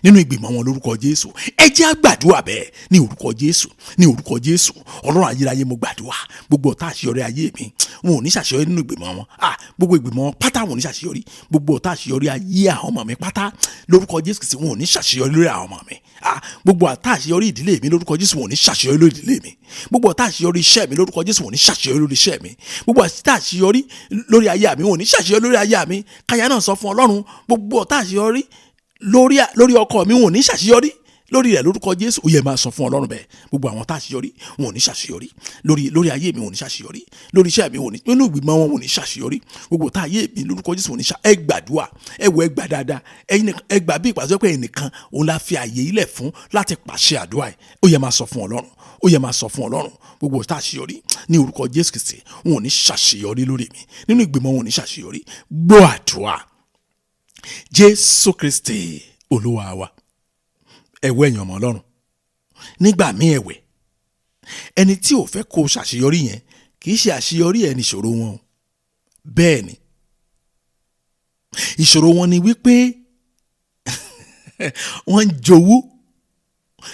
nínú ìgbìmọ̀ wọn lórúkọ Jésù. Ẹ jẹ́ á gbàdúrà bẹ́ẹ̀ ní orúkọ Jésù. Ọlọ́run ayérayé mo gbàdúrà gbogbo ọ̀tá àṣeyọrí ayé mi wọn ò ní ṣàṣeyọrí nínú ìgbìmọ̀ wọn. Gbogbo ìgbìmọ̀ wọn pátá wọn ò ní ṣàṣeyọrí. Gbogbo ọ̀tá àṣeyọrí ayé àwọn ọmọ mi pátá lórúkọ Jésù Kristi wọn ò ní ṣàṣeyọrí lórí àwọn ọmọ mi. Gbogbo ọ̀tá àṣeyọrí ìdílé mi lórúkọ Jésù wọn ò ní ṣàṣeyọrí lórí ìdílé mi. Gbogbo ọ̀tá àṣeyọrí iṣẹ́ mi lórúkọ Jésù wọn ò ní ṣàṣeyọrí lórí iṣẹ́ mi. Gbogbo ọ̀tá àṣeyọrí lórí ayé mi wọn ò ní ṣàṣeyọrí lórí ayé mi. Káyà náà sọ fún Ọlọ́run gbogbo ọ̀tá àṣeyọrí lórí ọkọ mi wọn ò ní ṣàṣeyọrí lórí rẹ̀ lórúkọ Jésù. Ó yẹ máa sọ fún Ọlọ́run bẹ́ẹ̀ gbogbo àwọn tá àṣeyọrí wọn ò ní ṣàṣeyọrí lórí ayé mi wọn ò ní ṣàṣeyọrí lórí iṣẹ́ mi wọn ò ní nínú ìgbìmọ̀ wọn ò ní ṣàṣeyọrí gbogbo tá ayé mi lórúkọ Jésù wọn ò ní ẹ gbàdúrà ẹ gbà dáadáa ẹ gbà bí ìpàṣẹ pé ẹnìkan òun la fi àyè ilẹ̀ fún láti pàṣẹ àdúrà ẹ. Ó yẹ máa sọ fún Ọlọ́run gbogbo tá àṣeyọrí ní orúkọ Jésù Kristi wọn ò ní ṣàṣeyọrí lórí mi nínú ìgbìmọ̀ wọn ò ní ṣàṣeyọrí. Gbọ́ àdúrà Jésù Kristi Olúwa wa. Ẹ̀yin ọmọ Ọlọ́run nígbà míì ẹ̀wẹ̀ ẹni tí ò fẹ́ kó ṣàṣeyọrí yẹn kì í ṣe àṣeyọrí ẹni ìṣòro wọn o. Bẹ́ẹ̀ ni ìṣòro wọn ni wípé wọ́n ń jowú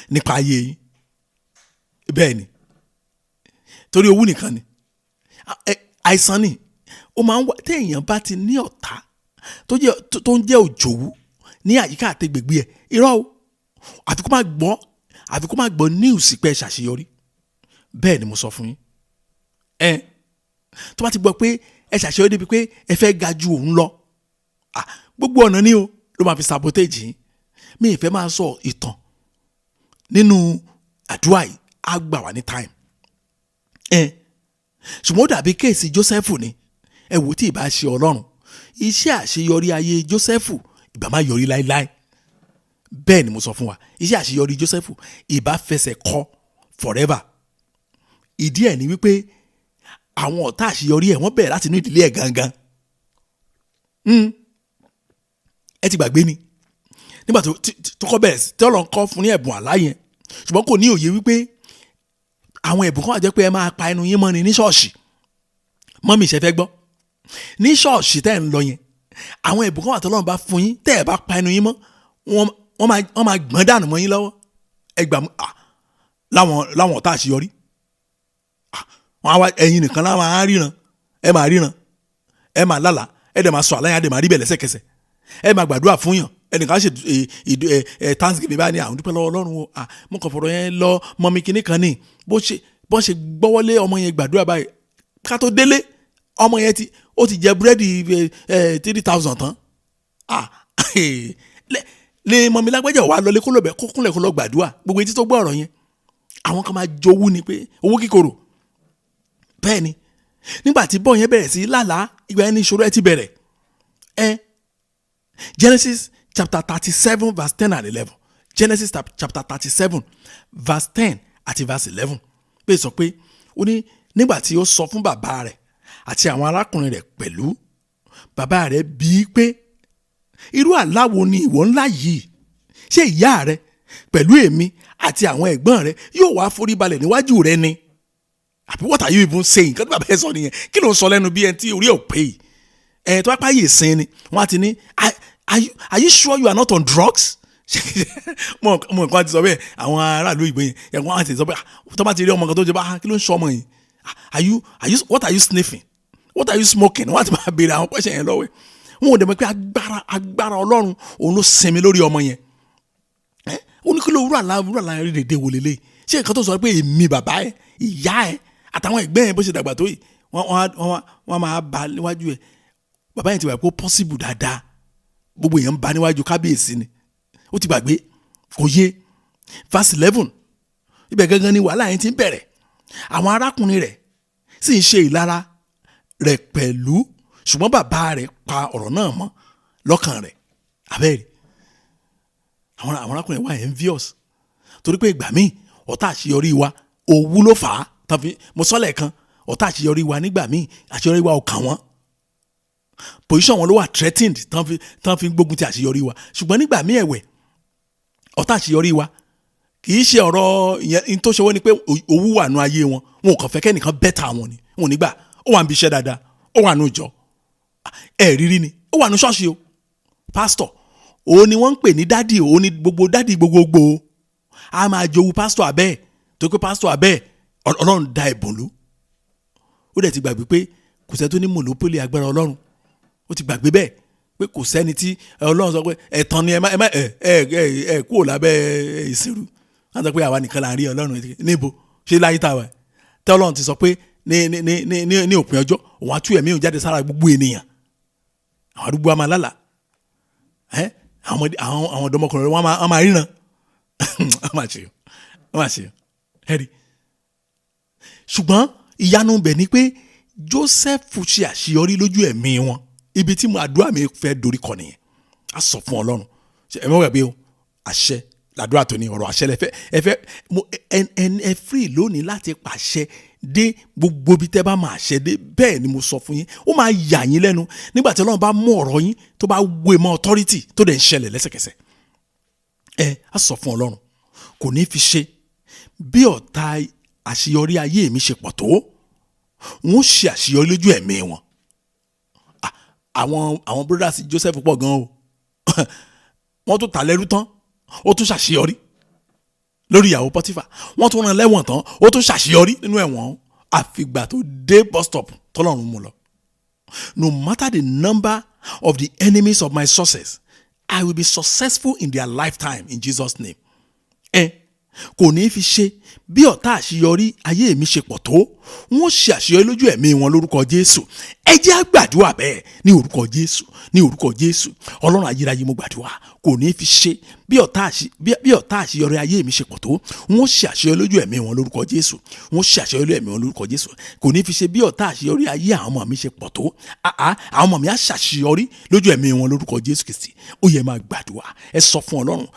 nípa ayé yín. Bẹ́ẹ̀ ni torí owó nìkan ni àìsàn ni ó máa ń wá téèyàn bá ti ní ọ̀tá tó ń jẹ́ òjòwú ní àyíká àti gbègbè ẹ̀ irọ́ o àfi kó má gbọ́ news pé ṣàṣeyọrí. Bẹ́ẹ̀ ni mo sọ fún yín. Tó bá ti gbọ́ pé ẹ ṣàṣeyọrí débi pé ẹ fẹ́ ga ju òun lọ gbogbo ọ̀nà ni o ló máa fi sabotage yín. Mi ìfẹ́ máa sọ ìtàn nínú àdúrà yìí á gbà wá ní time. Ṣùgbọ́n ó dàbí kéèsì Jósẹ́fù ni ẹ wò tí ìbá ṣe Ọlọ́run iṣẹ́ àṣeyọrí ayé Jósẹ́fù ìbá má yọrí láéláé. Bẹ́ẹ̀ ni mo sọ fún wa iṣẹ́ àṣeyọrí Jósẹ́fù ìbá fẹsẹ̀ kọ forever. Ìdí ẹ̀ ni wípé àwọn ọ̀tá àṣeyọrí ẹ̀ wọ́n bẹ̀rẹ̀ láti inú ìdílé ẹ̀ gangan. Ẹ ti gbàgbé ni nígbà tó kọ́ bẹ̀rẹ̀ tí Ọlọ́run kọ́ fún ní ẹ̀bùn àlá yẹn ṣùgbọ́n kò ní òye wípé àwọn ẹ̀bùn kan wà jẹ́ pé ẹ máa pa ẹnu yín mọ́ ni ní ṣọ́ọ̀ṣì. Mọ́mì ṣe fẹ́ gbọ́ ní ṣọ́ọ̀ṣì tẹ́ ẹ̀ ń lọ yẹn àwọn ẹ̀bùn kan wà tọ́lọ́run bá fún yín tẹ́ ẹ̀ bá pa ẹnu yín mọ́ wọ́n máa gbọ́n dànù mọ́ yín lọ́wọ́. Ẹ gbà láwọn ọ̀tá àṣeyọrí ẹ̀yin nìkan láwọn á ríran ẹ máa lálàá ẹ dẹ̀ máa sọ àlàyé ẹ dẹ̀ máa rí bẹ̀ lẹ́sẹ̀kẹsẹ̀ ẹ máa gbàdúrà fún yàn ẹnìkan ṣe thanksgiving báyìí ní àwọn dúpẹ́ lọ́wọ́ Ọlọ́run o mo kàn fọ̀rọ̀ yẹn lọ mọ́mí kinní kan ní bó ṣe gbọ́wọ́lé ọmọ yẹn gbàdúrà báyìí ká tó délé ọmọ yẹn ó ti jẹ búrẹ́dì 3,000 tán lè mọ̀mí lágbájá wà lọlé kó lọ́bẹ̀ kó kúnlẹ̀ kó lọ gbàdúrà gbogbo etí tó gbọ́ ọ̀rọ̀ yẹn àwọn kan máa jowú ni pé owó kíkorò. Bẹ́ẹ̀ ni nígbà tí bọ́ọ̀ yẹn bẹ̀rẹ̀ sí lálàá ìgbà yẹn ní ìṣòro ẹ ti bẹ̀rẹ̀. Genesis chapter 37 verse 10 and 11 Genesis chapter 37 verse 10 àti verse 11 pé sọ pé ó ní nígbà tí ó sọ fún bàbá rẹ̀ àti àwọn arákùnrin rẹ̀ pẹ̀lú bàbá rẹ̀ bíi pé irú àlá wo ni ìwọ ńlá yìí ṣé ìyá rẹ pẹ̀lú èmi àti àwọn ẹ̀gbọ́n rẹ yóò wá forí balẹ̀ níwájú rẹ ni àbí what are you even saying kí ló bàbá ẹ sọ nìyẹn kí ló ń sọ lẹ́nu bí ẹni tí orí ẹ̀ ò pé yìí tó bá páyé ìsìn ni wọ́n á ti ní are you sure you are not on drugs mo nǹkan ti sọ bẹ́ẹ̀ àwọn aráàlú ìgbẹ́ yẹn ẹ̀wọ̀n àti sọ bẹ́ẹ̀ tó bá ti rí ọmọ kan tó jẹ́ bá kí ló ń sọ ọmọ yìí what are you sniffing, what are you smoking, wọ́n á ti máa béèrè àwọn pẹ́sẹ̀ yẹn lọ́wọ́ ẹ̀ wọn ò dẹ̀ mọ̀ pé agbára Ọlọ́run òun ló sinmi lórí ọmọ yẹn ó ní kí ló wúrà rí dèdè wò lélẹ̀ ṣé nǹkan tó sọ pé èmi bàbá ẹ ìyá ẹ àtàwọn ẹgbẹ́ yẹn bó ṣe dàgbà tó yìí wọ́n máa bá níwájú ẹ bàbá yẹn ti wà pé ó possible dáadáa gbogbo èèyàn ń bá níwájú kábíyèsí ni ó ti gbàgbé kò yé verse 11 ibẹ̀ gangan ni wàhálà yẹn ti ń bẹ̀rẹ̀ àwọn arákùnrin rẹ̀ sì ń ṣe ìlara rẹ̀ pẹ̀lú ṣùgbọ́n bàbá rẹ̀ pa ọ̀rọ̀ náà mọ́ lọ́kàn rẹ̀ abẹ́rẹ́ àwọn arákùnrin wa envious torí pé ìgbà míì ọ̀tá àṣeyọrí wa òwú ló fà á tàbí mo sọ lẹ́ẹ̀kan ọ̀tá àṣeyọrí wa nígbà míì àṣeyọrí wa ò kàn wọ́n position wọn ló wà threatened tán fi gbógun ti àṣeyọrí wa ṣùgbọ́n nígbà míì ẹ̀wẹ̀ ọ̀tá àṣeyọrí wa kì í ṣe ọ̀rọ̀ ìyẹn tó ṣe wọ́n ni pé owó wà nù ayé wọn ò kàn fẹ́ kẹ́nìkan bẹ́tà wọn ni wọn ò nígbà ó wà níbi iṣẹ́ dáadáa ó wà nù ìjọ rírí ni ó wà nù ṣọ́ọ̀ṣì o pásítọ̀ òun ni wọ́n ń pè ní dádì òun ni gbogbo dádì gbogbogbò a máa jowú pásítọ̀ abẹ́ tó pé pásítọ̀ abẹ́ Ọlọ́run dá ẹ̀bùn lú ó dẹ̀ ti gbàgbé pé kò sẹ́ tó ní monopoly agbára Ọlọ́run ó ti gbàgbé bẹ́ẹ̀ pé kò sẹ́ni tí Ọlọ́run sọ pé ẹ̀tàn ni ẹ kúrò lábẹ́ ìṣirò wọ́n sọ pé àwa nìkan là ń rí Ọlọ́run níbo ṣé láyé tá a wà tẹ́ Ọlọ́run ti sọ pé ní òpin ọjọ́ òun á tú ẹ̀mí òun jáde sára gbogbo ènìyàn àwọn àdúgbò á máa lálà àwọn ọ̀dọ́mọkùnrin wọn máa ríran wọ́n máa ṣe ẹ̀rí ṣùgbọ́n ìyanu bẹ̀ ni pé Joseph ṣe àṣeyọrí lójú ẹ̀mí wọn ibi tí àdúrà mi fẹ́ dorí kọ nìyẹn a sọ fún Ọlọ́run ẹ̀mí wẹ̀ bí o àṣẹ làdúrà tó ní ọ̀rọ̀ àṣẹ lẹ́fẹ́ ẹ free lónìí láti pàṣẹ dé gbogbo bí tẹ́ bá máa ṣẹ dé bẹ́ẹ̀ ni mo sọ fún yín ó máa yà yín lẹ́nu nígbà tí Ọlọ́run bá mú ọ̀rọ̀ yín tó bá wé mọ́ authority tó dẹ̀ ń ṣẹlẹ̀ lẹ́sẹ̀kẹsẹ̀ a sọ fún Ọlọ́run kò ní fi ṣe bí ọ̀tá àṣeyọrí ayé mi ṣe pọ̀ tó wọ́n ṣe àṣeyọrí lójú ẹ̀mí wọn àwọn brothers Joseph pọ̀ gan o wọ́n tún ta lẹ́rú tán ó tún ṣàṣeyọrí lórí ìyàwó Pọ́tífà wọ́n tún rán lẹ́wọ̀n tán ó tún ṣàṣeyọrí nínú ẹ̀wọ̀n àfìgbà tó dé bus stop tọ́lọ́run mú lọ. No matter the number of the enemies of my success, I will be successful in their lifetime in Jesus' name. Kò ní fi ṣe bí ọ̀tá àṣeyọrí ayé mi ṣe pọ̀ tó wọ́n ṣe àṣeyọrí lójú ẹ̀mí wọn lórúkọ Jésù. Ẹ jẹ́ á gbàdúrà bẹ́ẹ̀ ní orúkọ Jésù ní orúkọ Jésù Ọlọ́run ayérayé mo gbàdúrà kò ní fi ṣe bí ọ̀tá àṣeyọrí ayé mi ṣe pọ̀ tó wọ́n ṣe àṣeyọrí lójú ẹ̀mí wọn lórúkọ Jésù wọ́n ṣe àṣeyọrí lójú ẹ̀mí wọn lórúkọ Jésù kò ní fi ṣe bí ọ̀tá àṣeyọrí ayé àwọn ọmọ mi ṣe pọ̀ tó àwọn ọmọ mi á ṣàṣeyọrí lójú ẹ̀mí wọn lórúkọ Jésù Kristi ó yẹ máa gbàdúrà ẹ sọ fún Ọlọ́run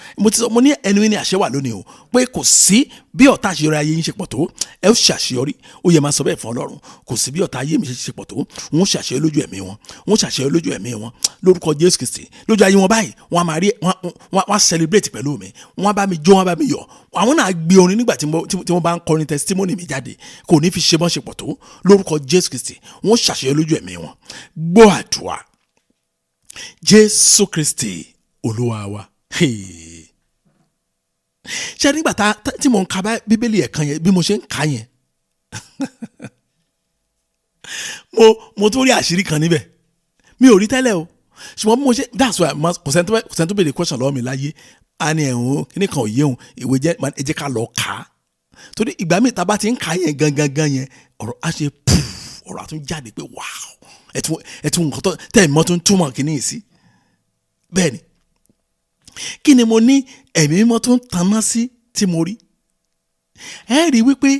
mo ní ẹnu ní àṣẹ wà lónìí o pé kò sí bí ọ̀tá àṣeyọrí ayé yín ṣe pọ̀ tó ẹ ó ṣàṣeyọrí ó yẹ máa sọ bẹ́ẹ̀ fún Ọlọ́run kò sí bí ọ̀tá ayé mi ṣe pọ̀ tó wọ́n ṣàṣeyọrí lójú ẹ̀mí wọn wọ́n ṣàṣeyọrí lójú ẹ̀mí wọn lórúkọ Jésù Kristi lójú ayé wọn báyìí wọ́n á máa rí wọ́n á celebrate pẹ̀lú mi wọ́n á bá mi jó wọ́n á bá mi yọ̀ àwọn náà gbé orin nígbà tí wọ́n bá ń kọrin testimony mi jáde kò ní fi ṣe bọ́n ṣe pọ̀ tó lórúkọ Jésù Kristi wọ́n ṣàṣeyọrí lójú ẹ̀mí wọn gbọ́ àdúrà Jésù Kristi Olúwa wa. Ṣé nígbà tí mo ń ka Bíbélì ẹ̀kan yẹn bí mo ṣe ń ka yẹn mo tún rí àṣírí kan níbẹ̀ mi ò rí tẹ́lẹ̀ o ṣùgbọ́n mo ṣe that's why kò sẹ́ni tó béèrè question lọ́wọ́ mi láyé a ní ẹ̀hún kíní kan ò yé òun ìwé ẹ jẹ́ ká lọ kà á torí ìgbà míì tá a bá ti ń kà yẹn gangan yẹn ọ̀rọ̀ á ṣe ọ̀rọ̀ á tún jáde pé wow ẹ tún nǹkan tó tẹ́ ẹ̀ mọ́ tó ń túmọ̀ kíní yìí sí bẹ́ẹ̀ ni kí ni mo ní ẹ̀mí mímọ́ tó ń taná sí tí mo rí ẹ rí wípé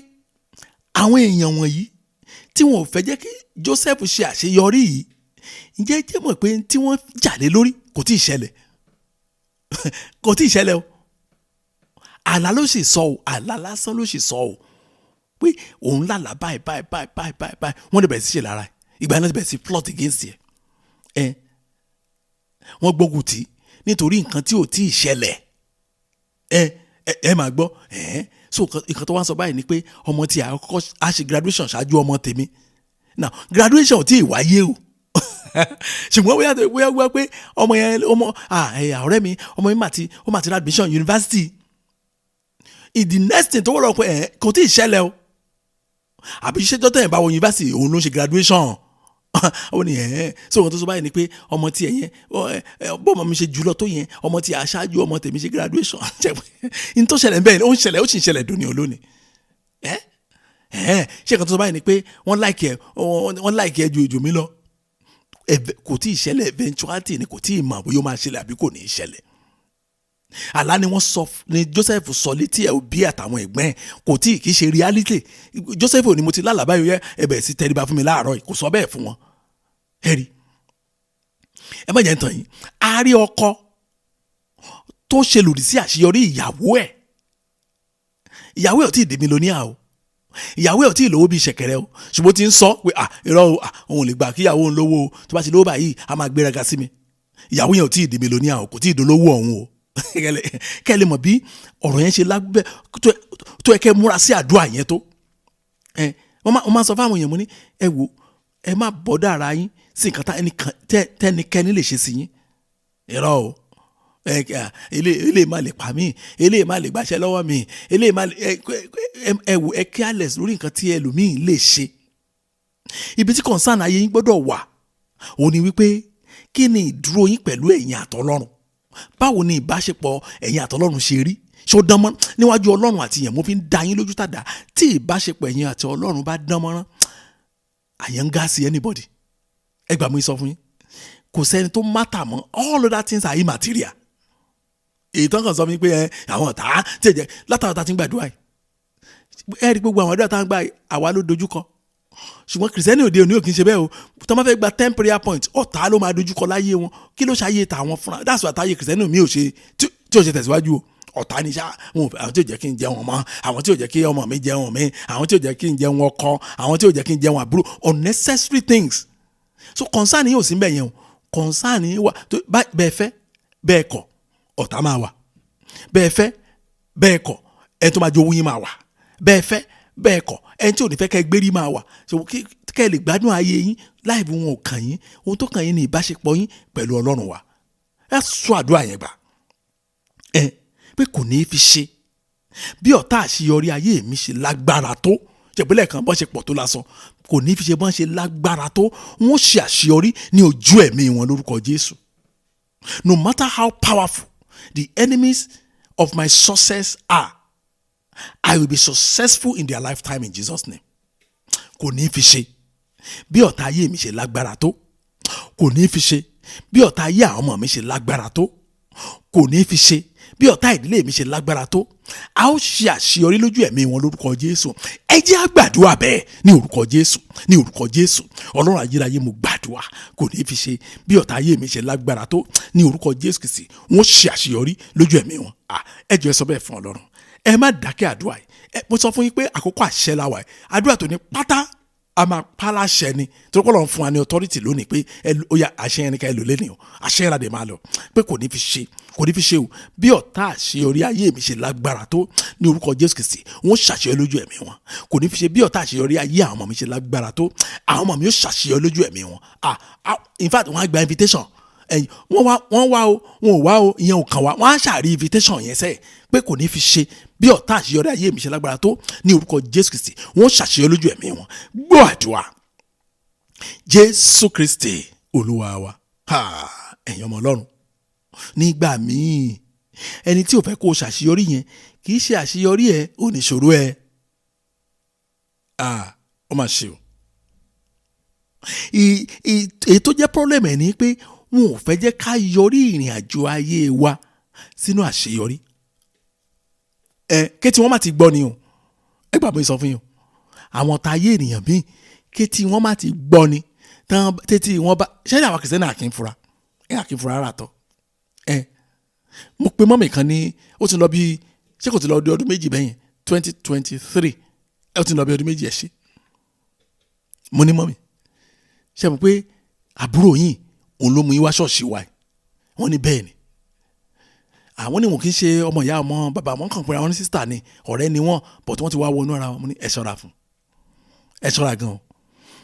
àwọn èèyàn wọ̀nyí tí wọn ò fẹ́ jẹ́ kí Joseph ṣe àṣeyọrí yìí ǹjẹ́ jẹ́ mọ̀ pé tí wọ́n jàlé lórí kò tí ì ṣẹlẹ̀ kò tí ì ṣẹlẹ̀ o àlá ló sì sọ o àlá lásán ló sì sọ o pé òun lálàá báyìí wọ́n lè bẹ̀rẹ̀ sí ṣe lára ìgbà náà ti bẹ̀rẹ̀ sí plot against ẹ̀ wọ́n gbógun tì í nítorí nǹkan tí ò tí ì ṣẹlẹ̀ ẹ máa gbọ́ so nǹkan tó wá sọ báyìí ni pé ọmọ tí a kọ́kọ́ á ṣe graduation ṣáájú ọmọ tèmi now graduation ò tí ì wáyé o ṣùgbọ́n bóyá pé ọmọ yẹn ọ̀rẹ́ mi ọmọ mi ó ti ra admission university. The next thing tó wọ́n lọ pé kò tí ì ṣẹlẹ̀ o àbí iṣẹ́ tó tẹ̀yìn bá wọ university òun ló ń ṣe graduation. Ó ní so ohun tó sọ báyìí ni pé ọmọ tí ẹ̀yẹn bó ọmọ mi ṣe jùlọ tó yẹn ọmọ tí aṣáájú ọmọ tèmi ṣe graduation. Ní tó ṣẹlẹ̀ bẹ́ẹ̀ ó ń ṣẹlẹ̀ ó sì ń ṣẹlẹ̀ dòní olónìí. Ṣé nǹkan tó sọ báyìí ni pé wọ́n láìkì ẹ ju mi lọ. Kò tí ì ṣẹlẹ̀ eventuality ni kò tí ì mọ̀ bóyá ó máa ṣẹlẹ̀ àbí kò ní í ṣẹlẹ̀. Àlá ni wọ́n sọ ni Joseph sọ létí ẹ̀ òbí àtàwọn ẹ̀gbọ́n ẹ̀ kò tí kì í ṣe reality. Joseph ò ní mo ti lálàá báyìí ẹ̀bẹ̀ sí tẹríba fún mi láàárọ̀ yìí kò sọ bẹ́ẹ̀ fún wọn. Ẹ̀rí ẹ má jẹ́ ń tàn yín a rí ọkọ tó ṣe lòdì sí àṣeyọrí ìyàwó ẹ̀ ò tí ì di mílíọ̀nìyà o ìyàwó ẹ̀ ò tí ì lówó bíi ṣẹ̀kẹ̀rẹ̀ o ṣùgbọ́n ti ń sọ pé irọ́ òun lè gbà kí ìyàwó òun lówó o tó bá ti lówó báyìí a máa gbéraga sí mi. Ìyàwó yẹn ò tí ì di mílíọ̀nìyà o kò tí ì dolówó ọ̀hún o. Kẹ́ lè mọ̀ bí ọ̀rọ̀ yẹn ṣe lágbẹ́ tó ẹ kẹ́ múra sí àdúrà yẹn tó. Wọ́n máa sọ fáwọn èèyàn mo ní ẹ wò ẹ má bọ́dọ̀ ara yín sí nǹkan tẹ́nikẹ́ni lè ṣe sí yín. Irọ́ o eléyìí má lè pa mí eléyìí má lè gbàṣẹ́ lọ́wọ́ mi eléyìí má lè ẹ wò ẹ careless lórí nǹkan tí ẹlòmíì lè ṣe. Ibi tí concern ayé yín gbọ́dọ̀ wà òun ni wípé kí ni ìdúró yín pẹ̀lú ẹ̀yin àtọlọ́run. Báwo ni ìbáṣepọ̀ ẹ̀yin àtọlọ́run ṣe rí ṣó dánmọ́ níwájú ọlọ́run àti ìyẹn mo fi ń da yín lójú tàdá tí ìbáṣepọ̀ ẹ̀yin àti ọlọ́run bá dánmọ́rán àyẹ̀ ń gá sí anybody. Ẹ gbà mí sọ fún yín kò sẹ́ni tó matter mọ́ all other things are immaterial. Èyí tán kàn sọ fún mi pé àwọn ọ̀tá tí ẹ jẹ́ látàwọn ọ̀tá ti ń gbàdúrà yìí ẹ rí gbogbo àwọn àdúrà tá ń gbà àwa ló dojúkọ ṣùgbọ́n kìrìsìtẹ́nì òde òní ò kì í ṣe bẹ́ẹ̀ o tó máa fẹ́ gba 10 prayer points ọ̀tá ló máa dojúkọ láyé wọn kí ló ṣàyè tàwọn fúnra that's why àtàyè kìrìsìtẹ́nì mi ò ṣe tí ò ṣe tẹ̀síwájú o ọ̀tá ni ṣá àwọn tí ò jẹ́ kí n jẹun ọmọ àwọn tí ò jẹ́ kí ọmọ mi jẹun mi àwọn tí ò jẹ́ kí n jẹun ọkọ àwọn tí ò jẹ́ kí n jẹun àbúrò unnecessary things. So concern yìí ò sí mbẹ̀ yẹn o concern yìí wà bẹ́ẹ̀ fẹ́ bẹ́ẹ̀ kọ̀ ọ̀tá máa wà bẹ́ẹ̀ fẹ́ bẹ́ẹ̀ kọ̀ ẹni tó máa jowú yín máa wà bẹ́ẹ̀ fẹ́ bẹ́ẹ̀ kọ̀ ẹni tí ò ní fẹ́ kẹ́ gbérí máa wà so kẹ́ ẹ lè gbádùn ayé yín láìpẹ́ wọn ò kàn yín ohun tó kàn yín ní ìbáṣepọ̀ yín pẹ̀lú ọlọ́run wa. Ẹ sọ àdúrà yẹn gbà pé kò ní í fi ṣe bí ọ̀tá àṣeyọrí ayé mi ṣe lágbára tó jẹ̀bílẹ̀ kan bọ́ ṣe pọ̀ tó lásán kò ní í fi ṣe bọ́n ṣe lágbára tó wọ́n ṣe àṣeyọrí ní ojú ẹ̀mí wọn lórúkọ Jésù. No matter how powerful the enemies of my success are, I will be successful in their lifetime in Jesus' name. Kò ní fi ṣe bí ọ̀tá ayé mi ṣe lágbára tó kò ní fi ṣe bí ọ̀tá ayé àwọn ọmọ mi ṣe lágbára tó kò ní fi ṣe bí ọ̀tá ìdílé mi ṣe lágbára tó a ó ṣe àṣeyọrí lójú ẹ̀mí wọn lórúkọ Jésù. Ẹ jẹ́ á gbàdúrà bẹ́ẹ̀ ní orúkọ Jésù ní orúkọ Jésù. Ọlọ́run ayérayé mo gbàdúrà kò ní fi ṣe bí ọ̀tá ayé mi ṣe lágbára tó ní orúkọ Jésù Kristi wọ́n ṣe àṣeyọrí lójú ẹ̀mí wọn. Ẹ jọ̀ọ́ ẹ sọ bẹ́ẹ̀ fún Ọlọ́run ẹ má dákẹ́ àdúrà yìí mo sọ fún yín pé àkókò àṣẹ la wà yìí àdúrà tó ní pátá a máa pa láṣẹ ni tó kọ́ lọ́n fún wa ní authority lónìí pé ó yá àṣẹ yẹn ni ká ẹ lò lẹ́nìí o àṣẹ yẹn la dé máa lọ pé kò ní fi ṣe o bí ọ̀tá àṣeyọrí ayé mi ṣe lágbára tó ní orúkọ Jésù Kristi wọ́n ṣàṣeyọrí lójú ẹ̀mí wọn kò ní fi ṣe bí ọ̀tá àṣeyọrí ayé àwọn ọmọ mi ṣe lágbára tó àwọn ọmọ mi yóò ṣàṣeyọrí lójú ẹ̀mí wọn in fact wọ́n á gba invitation wọ́n wá o wọn ò wá o ìyẹn ò kàn wá wọ́n á ṣàrí invitation yẹn sẹ́ẹ̀ pé kò ní fi ṣe bí ọ̀tá àṣeyọrí ayé mi ṣe lágbára tó ní orúkọ Jésù Kristi wọ́n ṣàṣeyọrí lójú ẹ̀mí wọn. Gbọ́ àdúrà Jésù Kristi Olúwa wa. Ẹ̀yin ọmọ Ọlọ́run nígbà míì ẹni tí ò fẹ́ kó o ṣàṣeyọrí yẹn kì í ṣe àṣeyọrí ẹ ò ní ṣòro ẹ. Ó mà ṣe o. Èyí tó jẹ́ problem ẹ̀ ni pé wọn ò fẹ́ jẹ́ ká yọrí ìrìn àjò ayé wa sínú àṣeyọrí. Kétí wọ́n má ti gbọ́ ni o ẹ gbà bó sọ fún yín o àwọn tá ayé ènìyàn bíi kétí wọ́n má ti gbọ́ ni tán tètè wọ́n bá ṣẹ́ni àwọn kìsẹ́ náà kì í fura rárá tọ́ mo pe mọ́mì kan ní ó ti lọ bí ṣé kò ti lọ ọdún méjì bẹ́yẹn 2023 ó ti lọ bí ọdún méjì ẹ̀ ṣe mo ní mọ́mì ṣe mọ̀ pé àbúrò yìí òun ló mú yín wá ṣọ́ọ̀ṣì wa wọ́n ní bẹ́ẹ̀ ni àwọn ni wọn kì í ṣe ọmọ ìyá ọmọ bàbá wọn kàn pé àwọn ní sísítà ni ọ̀rẹ́ ni wọ́n but wọ́n ti wá wọnú ara wọn mo ní ẹ ṣọ́ra fún ẹ ṣọ́ra gan o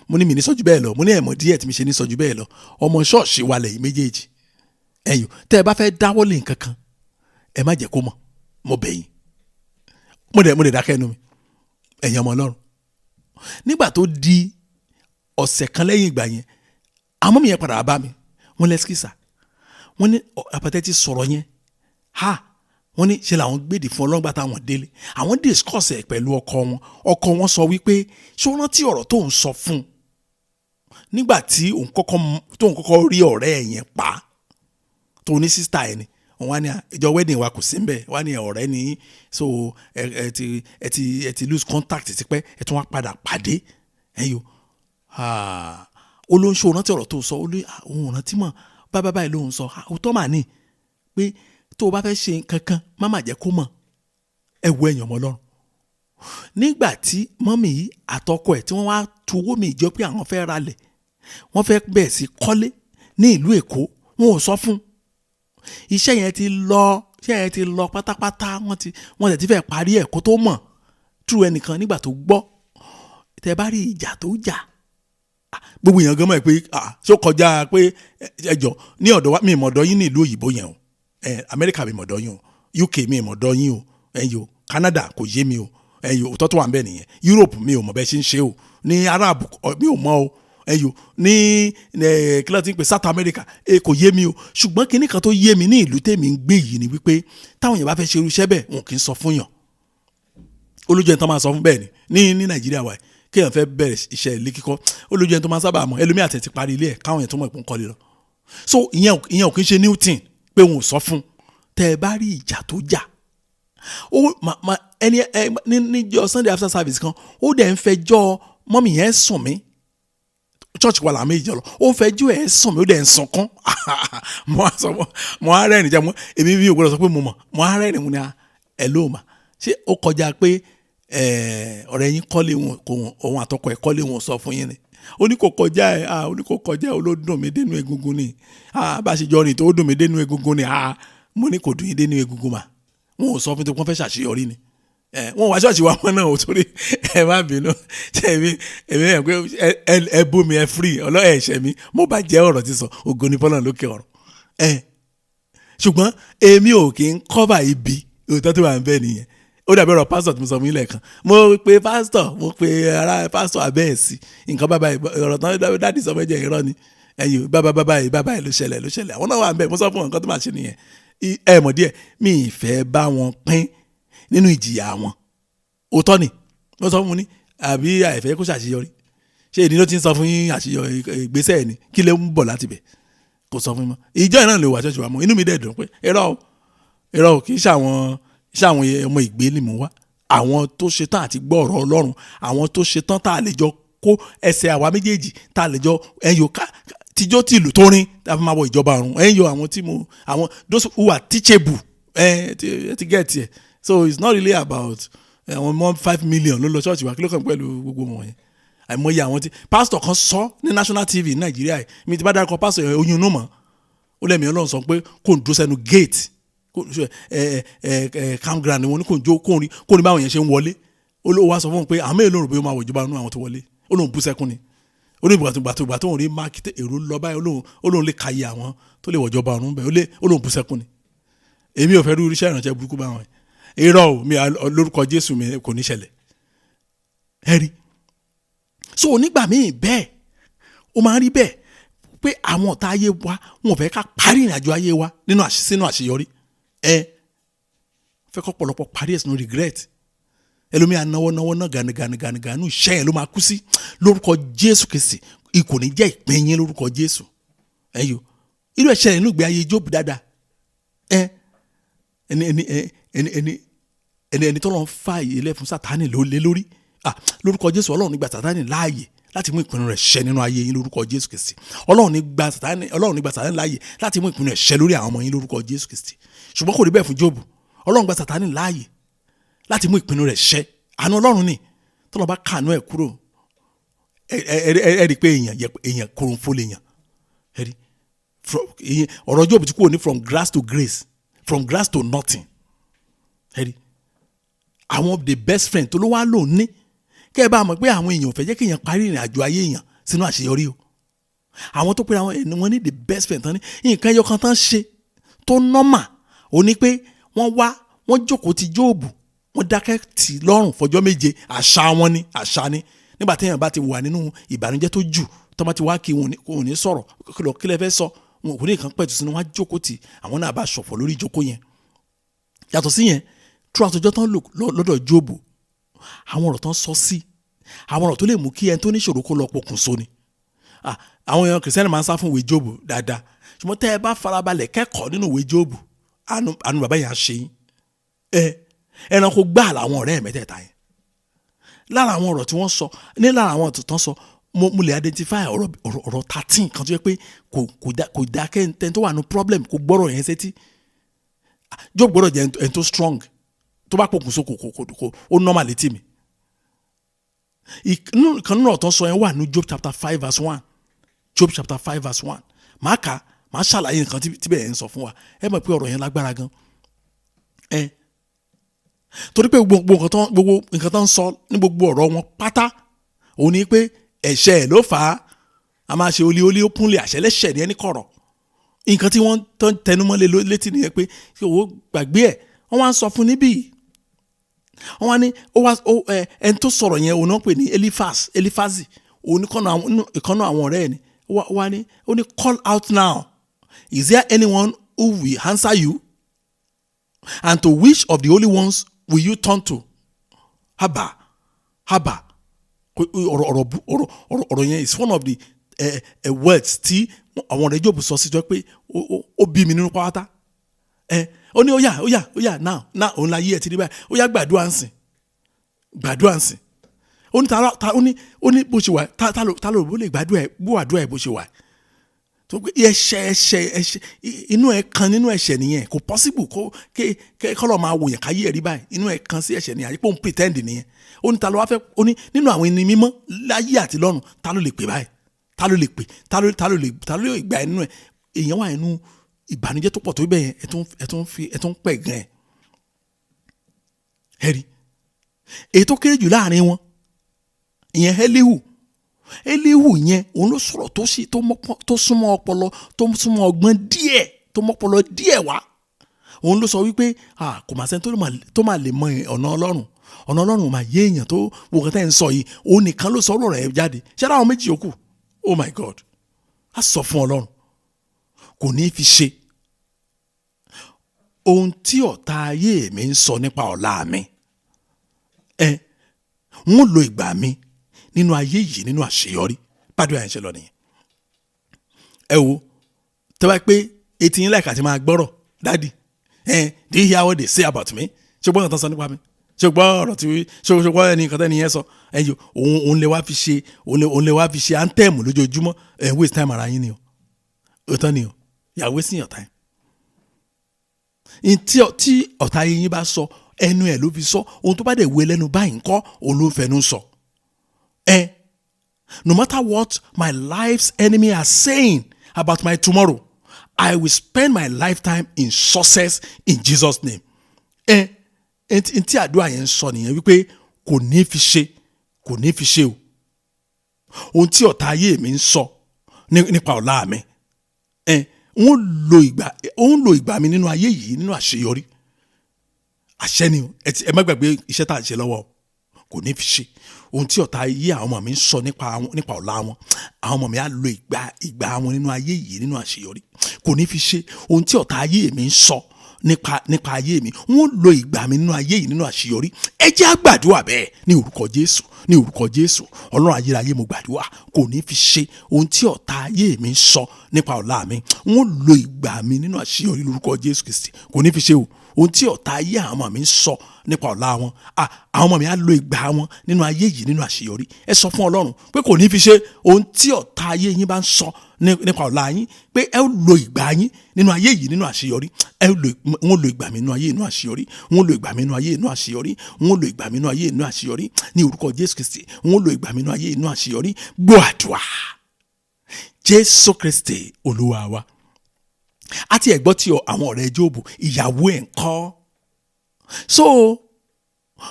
mo ní mi ní sọ́jú bẹ́ẹ̀ lọ, mo ní ẹ̀mọ́ díẹ̀ tí mi ṣe ní sọ́jú bẹ́ẹ̀ lọ, ọmọ ṣọ́ọ̀ṣì wa lẹ́yìn méjèèjì. Ẹ̀yin tẹ́ ẹ bá fẹ́ dáwọ́lé nǹkan kan ẹ má jẹ́ kó mọ̀, mo bẹ̀ yín, mo dẹ̀ dákẹ́ ẹnu mi, ẹ̀yin ọmọ Ọlọ́run. Nígbà tó di ọ̀sẹ̀ kan lẹ́yìn ìgbà yẹn, àmọ́ mi yẹn padà bá mi, wọ́n lẹ́skísà, wọ́n ní àpẹtẹ ti sọ̀rọ̀ yẹn, wọ́n ní ṣe làwọn gbèdè fún ọlọ́gbà táwọn délé, àwọn discuss ẹ̀ pẹ̀lú ọkọ wọn sọ wípé ṣé ó rántí ọ̀rọ̀ tó ń sọ fún un nígbà tí òun kọ́kọ́ rí ọ̀rẹ́ ẹ̀ yẹn pa tó ní sísítà ẹ̀ ni, òun wá ní ìjọ wedding wa kò sí ń bẹ̀, wá ní ọ̀rẹ́ ni, so ẹ ti lose contact tipẹ́, ẹ tún wá padà pàdé ẹ̀yọ́ ó ló ń ṣe òun rántí ọ̀rọ̀ tó sọ, ó lé òun rántí mọ̀ báyìí ló ń sọ, òótọ́ mà ní pé tó o bá fẹ́ ṣe kankan má má jẹ́ kó mọ̀, ẹ wo ẹ̀yàn ọmọ Ọlọ́run. Nígbà tí mọ́mì yìí àtọkọ ẹ̀ tí wọ́n wá tu owó mi ìjọ pé àwọn fẹ́ ralẹ̀, wọ́n fẹ́ bẹ̀ẹ̀ sí kọ́lé ní ìlú Èkó, wọn ò sọ fún. Iṣẹ́ yẹn ti lọ pátápátá, wọ́n ti fẹ́ parí ẹ̀ kó tó mọ̀ tú ẹnìkan nígbà tó gbọ́. Tẹ́ bá rí ìjà tó jà, gbogbo èèyàn gan mọ̀ pé ṣó kọjá pé ẹjọ́ ní ọ̀dọ̀ wa mi ìmọ̀dọ̀ yín ní ìlú òyìnbó yẹn o, Amẹ́ríkà mi ìmọ̀dọ̀ yín o, UK mi ìmọ̀dọ̀ yín o, ẹ̀yọ́ Canada kò yé mi o, ẹ̀yọ́ òótọ́ tó wà ń bẹ̀ nìyẹn, Europe mi ò mọ̀ bẹ́ẹ̀ ṣe ń ṣe o, ní Arab mi ò mọ̀ o, ẹ̀yọ́ ní kílọ̀ tí ń pè South America kò yé mi o. Ṣùgbọ́n kinní kan tó yé mi ní ìlú tèmi ń gbé yìí ni wípé táwọn èèyàn bá fẹ́ ṣe irú iṣẹ́ bẹ́ẹ̀ wọn kì í sọ fún yàn, olójú ẹni tó máa sọ fún bẹ́ẹ̀ ni ní Nàìjíríà wa kéèyàn fẹ́ bẹ̀rẹ̀ iṣẹ́ ilé kíkọ́, olójú ẹni tó máa sábà mọ̀, ẹlòmíì àti ẹ̀ ti parí ilé ẹ̀ káwọn yẹn tó mọ̀ ìpín kọ́lé lọ. So ìyẹn ò kì í ṣe new thing pé wọn ò sọ fún. Tẹ́ ẹ bá rí ìjà tó jà, níjọ́ Sunday after service kan ó dẹ̀ ń fẹjọ́ mọ́mì yẹn sùn mí, church wa làwọn méjì lọ, ó fẹjọ́ ẹ̀ sùn mí, ó dẹ̀ ń sunkún. mo á rẹ́rìn jẹ́ èmi bí ògbọ́dọ̀ sọ pé mo mọ̀, mo á rẹ́rìn mu ni ẹ̀ ló mà ṣé ó kọjá pé ọ̀rẹ́ yín kọ́lé wọn òun àtọkọ ẹ̀ kọ́lé wọn sọ fún yín ni, ó ní kò kọjá ẹ̀ ó ló dùn mí dénú egungun ni, bá a ṣe jọ rìn tó dùn mí dénú egungun ni, mo ní kò dùn yín dénú egungun mà, wọn ò sọ fún mi tó wọ́n fẹ́ ṣàṣeyọrí ni, wọn wá ṣọ́ọ̀ṣì wa wọn náà ò torí ẹ má bínú ṣe èmi ẹ̀ pé ẹ bú mi ẹ free ọlọ́ọ̀ ẹ̀ṣẹ̀ mi mo bá jẹ́ ọ̀rọ̀ ti sọ ògo ni fọ́nà lókè ọ̀rọ̀ ṣùgbọ́n èmi ò kì í cover ibi òótọ́ tó wà ń bẹ́ẹ̀ nìyẹn. Ó dàbí ọ̀rọ̀ pásítọ̀ tí mo sọ fún yín lẹ́ẹ̀kan, mo pe pásítọ̀, mo pe ara pásítọ̀ abẹ́ẹ̀sì, nǹkan bàbá ọ̀rọ̀ tán dáàdì sọ fẹ́ jẹ́ irọ́ ni, ẹ̀yìn bàbá ló ṣẹlẹ̀ àwọn náà wà ń bẹ̀, mo sọ fún wọn nǹkan tó máa ṣe nìyẹn. Ẹ mọ̀ díẹ̀ mi ì fẹ́ bá wọn pín nínú ìjìyà wọn, òótọ́ ni mo sọ fún wọn ní àbí àìfẹ́ kó ṣàṣeyọrí, ṣé èdè ló ti ń sọ fún yín àṣeyọrí ìgbésẹ̀ ẹ̀ ni kí lè ń bọ̀ láti bẹ̀, kò sọ fún mi mọ́. Ìjọ náà lè wà ṣọ́ọ̀ṣì wa mọ́, inú mi dẹ̀ dùn pé irọ́ o kì í ṣàwọn ọmọ ìgbé ni mò ń wá, àwọn tó ṣetán àti gbọ́ ọ̀rọ̀ Ọlọ́run, àwọn tó ṣetán tá a lè jọ kó ẹsẹ̀ àwa méjèèjì tá a lè jọ ẹ̀yọ tíjọ́ tí ìlú tó rin tá a fi máa wọ ìjọba ọ̀run, ẹ̀yọ àwọn those who are teachable ti get here. So it's not really about àwọn mọ́ 5 million ló lọ ṣọ́ọ̀ṣì wa kí ló kàn pẹ̀lú gbogbo wọn yẹn. Àìmọye àwọn tí pásítọ̀ kan sọ ní national TV ní Nàìjíríà yìí, mi ti bá dárúkọ pásítọ̀ yẹn oyún inú mọ́, ó lẹ́mìí Ọlọ́run sọ pé kò ń dúró sẹ́nu gate campground ni wọn ní kò ní báwọn yẹn ṣe ń wọlé, olówó wa sọ fún un pé àmọ́ èlò rò pé ó máa wọ ìjọba nínú àwọn tó wọlé, ó lóun bú sẹ́kún ni, ó ní ìgbà tó ń rí máàkì èrò lọ báyìí ó lóun lè kàyé àwọn tó lè wọ ìjọba ọ̀run bẹ́ẹ̀, ó lóun bú sẹ́kún ni. Èmi ò fẹ́ rí iṣẹ́ ìrànṣẹ́ burúkú báwọn irọ́ o, mi lórúkọ Jésù mi kò ní ṣẹlẹ̀ ẹ rí. So nígbà míì bẹ́ẹ̀ ó máa ń rí bẹ́ẹ̀ pé àwọn ọ̀tá ayé wa wọn ò fẹ́ ká parí ìrìnàjò ayé wa sínú àṣeyọrí, fẹ́ kọ́ pọ̀lọpọ̀ parí ẹ̀sìn regret, ẹlòmíà náwó náà gànìgànì iṣẹ́ yẹn ló máa kú sí lórúkọ Jésù Kristi, ikò ní jẹ́ ìpín yín lórúkọ Jésù. Ẹ̀yọ́ irú ẹ̀ṣẹ̀ nínú ìgbé ayé Jóòbù dáadáa, ẹni tó lọ́n fa ìyẹlẹ fún Sátánì ló lé lórí, lórúkọ Jésù Ọlọ́run nígbà Sátánì láàyè láti mú ìpinnu rẹ̀ ṣẹ nínú ayé yín lórúkọ Jésù Kristi. Ọlọ́run nígbà Sátánì láàyè láti mú ìpinnu rẹ̀ ṣẹ lórí àwọn ọmọ yín lórúkọ Jésù Kristi. Ṣùgbọ́n kò rí bẹ́ẹ̀ fún Jóòbù, Ọlọ́run gba Sátánì láàyè láti mú ìpinnu rẹ̀ ṣẹ. Àánú Ọlọ́run ni tọ́lọ́ bá kàánú ẹ̀ kúrò, ẹ rí i pé èèyàn kòròǹfò lè yàn, ẹ rí ọ̀rọ̀ Jóòbù ti kúrò ní from grass to grace, from grass to nothing, ẹ rí àwọn the best friend tó ló wá lò ní kẹ́ ẹ bá mọ̀ pé àwọn èèyàn ò fẹ́ jẹ́ kí èèyàn parí ìrìn àjò ayé èèyàn sínú àṣeyọrí o. Àwọn tó pé wọ́n ní the best friend tán ní nǹkan ẹyọ kan tán ṣe tó normal ó ní pé wọ́n jókòó ti Jóòbù, wọ́n dákẹ́ tì lọ́rùn fọjọ́ 7. àṣà ni nígbà téèyàn bá ti wà nínú ìbànújẹ́ tó jù tó bá ti wá kí wọn ò ní sọ̀rọ̀ kí lẹ fẹ́ sọ, wọn kò ní nǹkan pẹ̀tù sínú, wọn á jókòó tì, àwọn náà bá ṣọ̀fọ̀ lórí ìjókòó yẹn. Yàtọ̀ sí yẹn, throughout ọjọ́ tán lò lọ́dọ̀ Jóòbù, àwọn ọ̀rọ̀ tán sọ sí àwọn ọ̀rọ̀ tó lè mú kí ẹni tó níṣòro kó lọ pokùnso ni. Àwọn èèyàn kìrìsìtẹ́nì máa ń sá fún ìwé Jóòbù dáadáa, ṣùgbọ́n tẹ́ ẹ bá farabalẹ̀ kẹ́kọ̀ọ́ nínú ìwé Jóòbù, àánú bàbá yẹn á ṣe yín. Ẹranko gbáà làwọn ọ̀rẹ́ mẹ́tẹ̀ẹ̀ta yẹn. Lára àwọn ọ̀rọ̀ tí wọ́n sọ, lára àwọn ọ̀rọ̀ tán sọ, mo lè identify ọ̀rọ̀ 13 kan tó yẹ pé kò dá kẹ́ntẹ́n tó wà ní problem kò gbọ́rọ̀ yẹn sétí. Job gbọ́dọ̀ jẹ́ ẹni tó strong, tó bá pokùnso kò ó normal létí mi. Ìkan nínú ọ̀tọ̀ sọ yẹn wà ní Job chapter 5 verse 1. Job chapter 5 verse 1. Màá ṣàlàyé nǹkan tí bẹ́ẹ̀ ń sọ fún wa. Ẹ mọ̀ pé ọ̀rọ̀ yẹn lágbára gan. Torí pé gbogbo nǹkan tó ń sọ ní gbogbo ọ̀rọ̀ wọn pátá òun ni pé ẹ̀ṣẹ̀ ló fà á. A máa ṣe olí ó kúnlẹ̀ àṣẹlẹ́ṣẹ̀ ní ẹni kọ̀rọ̀. Nǹkan tí wọ́n tẹnumọ́ létí nìyẹn pé owó gbàgbé ẹ̀ wọ́n wá ń sọ fún níbí. Wọ́n wá ní ẹni tó sọ̀rọ̀ yẹn òun náà pè ní Elifazi òun ìkànnà àwọn ọ̀rẹ́ ẹ̀ ni. Ó ní call out now, is there anyone who will answer you, and to which of the holy ones will you turn to? Haba ọ̀rọ̀ yẹn is one of the words tí àwọn ọ̀rẹ́ Jóòbù sọ sí jọ pé ó bí mi nínú pátá. Ó ní ó yá now òun la yí ẹ̀ ti rí báyìí, ó yá gbàdúrà ń sìn. Ó ní bó ṣe wà ta ló lè gbàdúrà ẹ̀ bó ṣe wà. tó pé ẹ̀ṣẹ̀ inú ẹ̀ kan nínú ẹ̀ṣẹ̀ nìyẹn, kò possible kọ́lọ́ máa wòyàn káyé ẹ̀rí báyìí, inú ẹ̀ kan sí ẹ̀ṣẹ̀ nìyẹn, àyípo ń pretend nìyẹn. Ó ní ta ló wá fẹ́, ó ní nínú àwọn ẹni mímọ́ láyé àti lọ́run ta ló lè pè báyìí, ta ló lè pè, ta ló lè gbà nínú ẹ̀. Èèyàn wà nínú ìbànújẹ́ tó pọ̀ tó bẹ́ẹ̀ yẹn, ẹ̀ tó ń pẹ̀ gan ẹ̀. Ẹ̀rí èyí tó kéré jù láàrin wọn ìyẹn Elihu yẹn òun ló sọ̀rọ̀ tó súnmọ́ ọpọlọ, tó súnmọ́ ọgbọ́n díẹ̀, tó mọ́pọlọ díẹ̀ wá. Òun ló sọ wípé kò máa sẹ́ni tó máa lè mọ ọ̀nà Ọlọ́run máa yé èèyàn tó wò kẹta ẹ̀ ń sọ yìí. Òun nìkan ló sọ ọ̀rọ̀ rẹ̀ jáde. Ṣé àwọn méjì yòókù, oh my God, á sọ fún Ọlọ́run kò ní fi ṣe ohun tí ọ̀tá ayé mi ń sọ nípa ọ̀la mi. Wọ́n lo ìgbà mi nínú ayé yìí nínú àṣeyọrí. Pàdé àyànṣe lọ nìyẹn. Ẹ wo tẹ́wá pé etí yín láìka ti máa gbọ́rọ̀ dáàdì, do you hear what they say about me? Ṣé gbọ́n nǹkan sọ nípa mi? Ṣé gbọ́ ọ̀rọ̀ tí ṣé gbọ́ ẹni nǹkan tẹ́ni yẹn sọ? Ẹ̀yọ́ òun lè wá fi ṣe anthem lójoojúmọ́. Waste time ara yín ni o. Òótọ́ ni o. You are wasting your time. Tí ọ̀tá ayé yín bá sọ ẹnu ẹ̀ ló fi sọ, ohun tó bá dẹ̀ wé lẹ́nu báyìí ńkọ́ òun ló fẹnu sọ. No matter what my life's enemy are saying about my tomorrow, I will spend my lifetime in success in Jesus' name. Tí àdúrà yẹn sọ nìyẹn wípé kò ní fi ṣe o. Ohun tí ọ̀tá ayé mi ń sọ nípa ọ̀la mi, òun lo ìgbà mi nínú ayé yìí nínú àṣeyọrí. Àṣẹ ni o. Ẹ má gbàgbé iṣẹ́ tá à ń ṣe lọ́wọ́, kò ní fi ṣe. Ohun tí ọ̀tá ayé àwọn ọmọ mi ń sọ nípa ọ̀la wọn, àwọn ọmọ mi á lo ìgbà wọn nínú ayé yìí nínú àṣeyọrí. Kò ní fi ṣe. Ohun tí ọ̀tá ayé mi ń sọ nípa ayé mi, wọ́n lo ìgbà mi nínú ayé yìí nínú àṣeyọrí. Ẹ jẹ́ á gbàdúrà bẹ́ẹ̀ ní orúkọ Jésù, ní orúkọ Jésù. Ọlọ́run ayérayé mo gbàdúrà kò ní fi ṣe. Ohun tí ọ̀tá ayé mi ń sọ nípa ọ̀la mi, wọ́n lo ìgbà mi nínú àṣeyọrí lórúkọ Jésù Kristi. Kò ní fi ṣe o. Ohun tí ọ̀tá ayé àwọn ọmọ mi ń sọ nípa ọ̀la wọn, àwọn ọmọ mi á lo ìgbà wọn nínú ayé yìí nínú àṣeyọrí. Ẹ sọ fún Ọlọ́run pé kò ní fi ṣe. Ohun tí ọ̀tá ayé yín bá ń sọ nípa ọ̀la yín, pé ẹ ó lo ìgbà yín nínú ayé yìí nínú àṣeyọrí. Wọ́n lo ìgbà mi nínú ayé nínú àṣeyọrí. Wọ́n lo ìgbà mi nínú ayé nínú àṣeyọrí. Wọ́n lo ìgbà mi nínú ayé nínú àṣeyọrí. Ní orúkọ Jésù Kristi, wọ́n lo ìgbà mi nínú ayé nínú àṣeyọrí. Gbọ́ àdúrà Jésù Kristi Olúwa wa. Àti ẹ̀gbọ́n tí àwọn ọ̀rẹ́ Jóòbù, ìyàwó ẹ̀ ń kọ́. So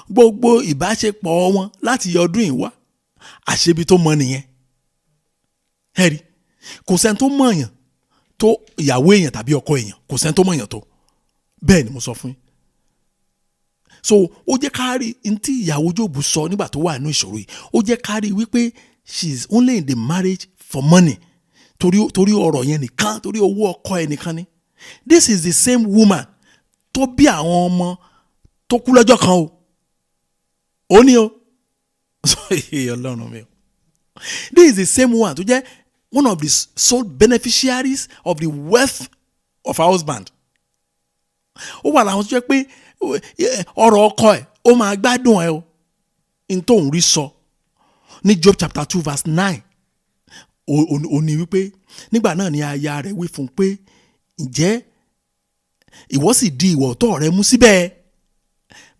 gbogbo ìbáṣepọ̀ wọn láti ọdún ìwá àṣebi tó mọ nìyẹn. ẹ̀rí kò sẹ́ni tó mọ̀yàn tó ìyàwó èèyàn tàbí ọkọ èèyàn, kò sẹ́ni tó mọ̀yàn tó. Bẹ́ẹ̀ ni mo sọ fún yín. So ó jẹ́ ká rí ntí ìyàwó Jóòbù sọ nígbà tó wà nínú ìṣòro yìí, ó jẹ́ ká rí wípé she is only in the marriage for money, torí ọ̀rọ̀ yẹn nìkan, torí owó ọkọ ẹ̀ nìkan ni. This is the same woman tó bí àwọn ọmọ tó kú lọ́jọ́ kan o. Ó ní o. Ọlọ́run mi o. This is the same one tó jẹ́ one of the sole beneficiaries of the wealth of her husband. Ó wà láwọn tó jẹ́ pé ọ̀rọ̀ ọkọ ẹ̀ ó máa gbádùn ẹ o. N tó ń rí sọ ní Job chapter 2 verse 9. Ó ní wípé nígbà náà ni aya rẹ̀ wí fún un pé ǹjẹ́ ìwọ sì di ìwọ̀ ọ̀tọ̀ rẹ mú síbẹ̀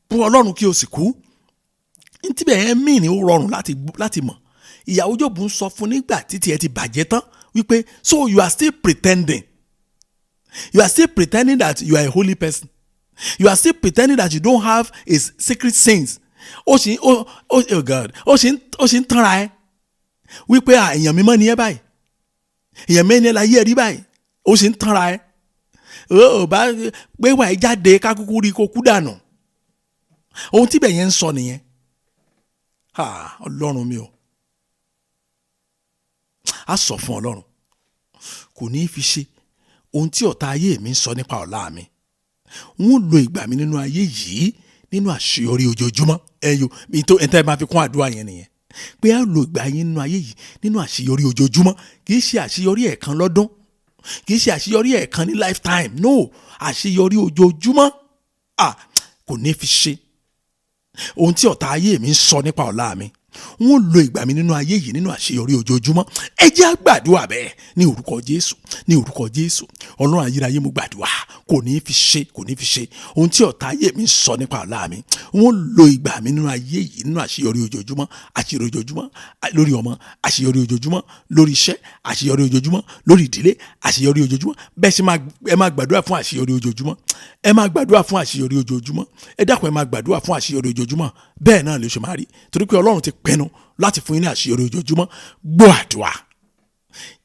fún Ọlọ́run kí o sì kú. Ntíbẹ̀ yẹn mí ni ó rọrùn láti mọ̀. Ìyàwó Jóòbù ń sọ fún nígbà títí ẹ ti bàjẹ́ tán wípé so you are still pretending. You are still pretending that you are a holy person. You are still pretending that you don't have a secret sins. Oh God, ó ṣì ń tanra ẹ wípé èèyàn mímọ́ ni ẹ báyìí. Èèyàn mẹ́ni ẹ láyé ẹ rí báyìí. Ó ṣì ń tanra ẹ. Ó bá gbé wà ẹ jáde ká kúkú rí kó kú dànù. Ohun tíbẹ̀ yẹn ń sọ nìyẹn. Ọlọ́run mi o. A sọ fún Ọlọ́run kò ní í fi ṣe ohun tí ọ̀tá ayé mi ń sọ nípa ọ̀la mi. Wọ́n lo ìgbà mi nínú ayé yìí nínú àṣeyọrí ojoojúmọ́. Ẹ̀tẹ́ máa fi kún àdúrà yẹn nìyẹn. Pé a lo ìgbà yín nínú ayé yìí nínú àṣeyọrí ojoojúmọ́. Kì í ṣe àṣeyọrí ẹ̀ẹ̀kan lọ́dún. Kì í ṣe àṣeyọrí ẹ̀ẹ̀kan ní lifetime. No, àṣeyọrí ojoojúmọ́. Kò ní fi ṣe ohun tí ọ̀tá ayé mi ń sọ nípa ọ̀la mi. Wọ́n lo ìgbà mi nínú ayé yìí nínú àṣeyọrí ojoojúmọ́. Ẹ jẹ́ á gbàdúrà bẹ́ẹ̀ ní orúkọ Jésù, ní orúkọ Jésù. Ọlọ́run ayérayé mo gbàdúrà kò ní fi ṣe ohun tí ọ̀tá ayé mi ń sọ nípa ọ̀la mi. Wọ́n lo ìgbà mi nínú ayé yìí nínú àṣeyọrí ojoojúmọ́, àṣeyọrí ojoojúmọ́ lórí ọmọ, àṣeyọrí ojoojúmọ́ lórí iṣẹ́, àṣeyọrí ojoojúmọ́ lórí ìdílé, àṣeyọrí ojoojúmọ́. Bẹ́ẹ̀ ṣe ẹ máa gbàdúrà fún àṣeyọrí ojoojúmọ́. Ẹ máa gbàdúrà fún àṣeyọrí ojoojúmọ́. Ẹ dákun ẹ máa gbàdúrà fún àṣeyọrí ojoojúmọ́. Bẹ́ẹ̀ náà ló ṣe máa rí torí pé Ọlọ́run ti pinnu láti fún yín ní àṣeyọrí ojoojúmọ́. Gbọ́ àdúrà.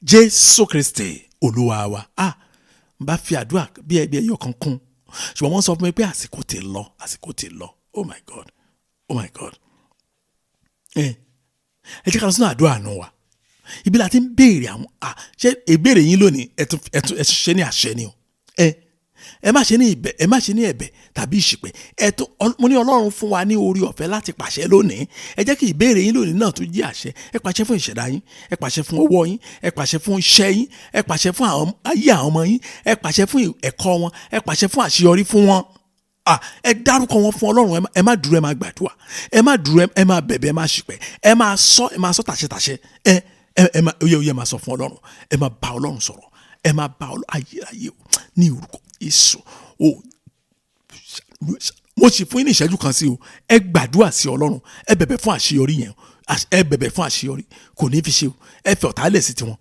Jésù Kristi Olúwa wa. Bá fi àdúrà bí ẹyọ kan kún. Ṣùgbọ́n wọ́n sọ fún mi pé àsìkò ti lọ. Oh my God. Ẹ jẹ́ ká lọ sínú àdúrà àánú wa. Ibi la ti ń béèrè àwọn ṣé ìbéèrè yín lónìí ẹ ṣe ní àṣẹ ni o. Ẹ má ṣe ní ẹ̀bẹ̀ tàbí ìṣìpẹ̀. Mo ní Ọlọ́run fún wa ní orí ọ̀fẹ́ láti pàṣẹ lónìí. Ẹ jẹ́ kí ìbéèrè yín lónìí náà tún jẹ́ àṣẹ. Ẹ pàṣẹ fún ìṣẹ̀dá yín, ẹ pàṣẹ fún ọwọ́ yín, ẹ pàṣẹ fún iṣẹ́ yín, ẹ pàṣẹ fún ayé àwọn ọmọ yín, ẹ pàṣẹ fún ẹ̀kọ́ wọn, ẹ pàṣẹ fún àṣeyọrí fún wọn. Ẹ dárúkọ wọn fún Ọlọ́run. Ẹ má dúró, ẹ má gbàdúrà. Ẹ má dúró, ẹ má bẹ̀bẹ̀, ẹ má ṣìpẹ̀. Ẹ má sọ tàṣẹtàṣẹ. Ẹ má sọ fún Ọlọ́run. Ẹ má bá Ọlọ́run sọ̀rọ̀. Ẹ má bá ayérayé ní orúkọ Jésù. Mo sì fún yín ní ìṣẹ́jú kan sí o. Ẹ gbàdúrà sí Ọlọ́run. Ẹ bẹ̀bẹ̀ fún àṣeyọrí yẹn. Ẹ bẹ̀bẹ̀ fún àṣeyọrí. Kò ní fi ṣe o. Ẹ fẹ́ ọ̀tá lẹ̀ sí tiwọn.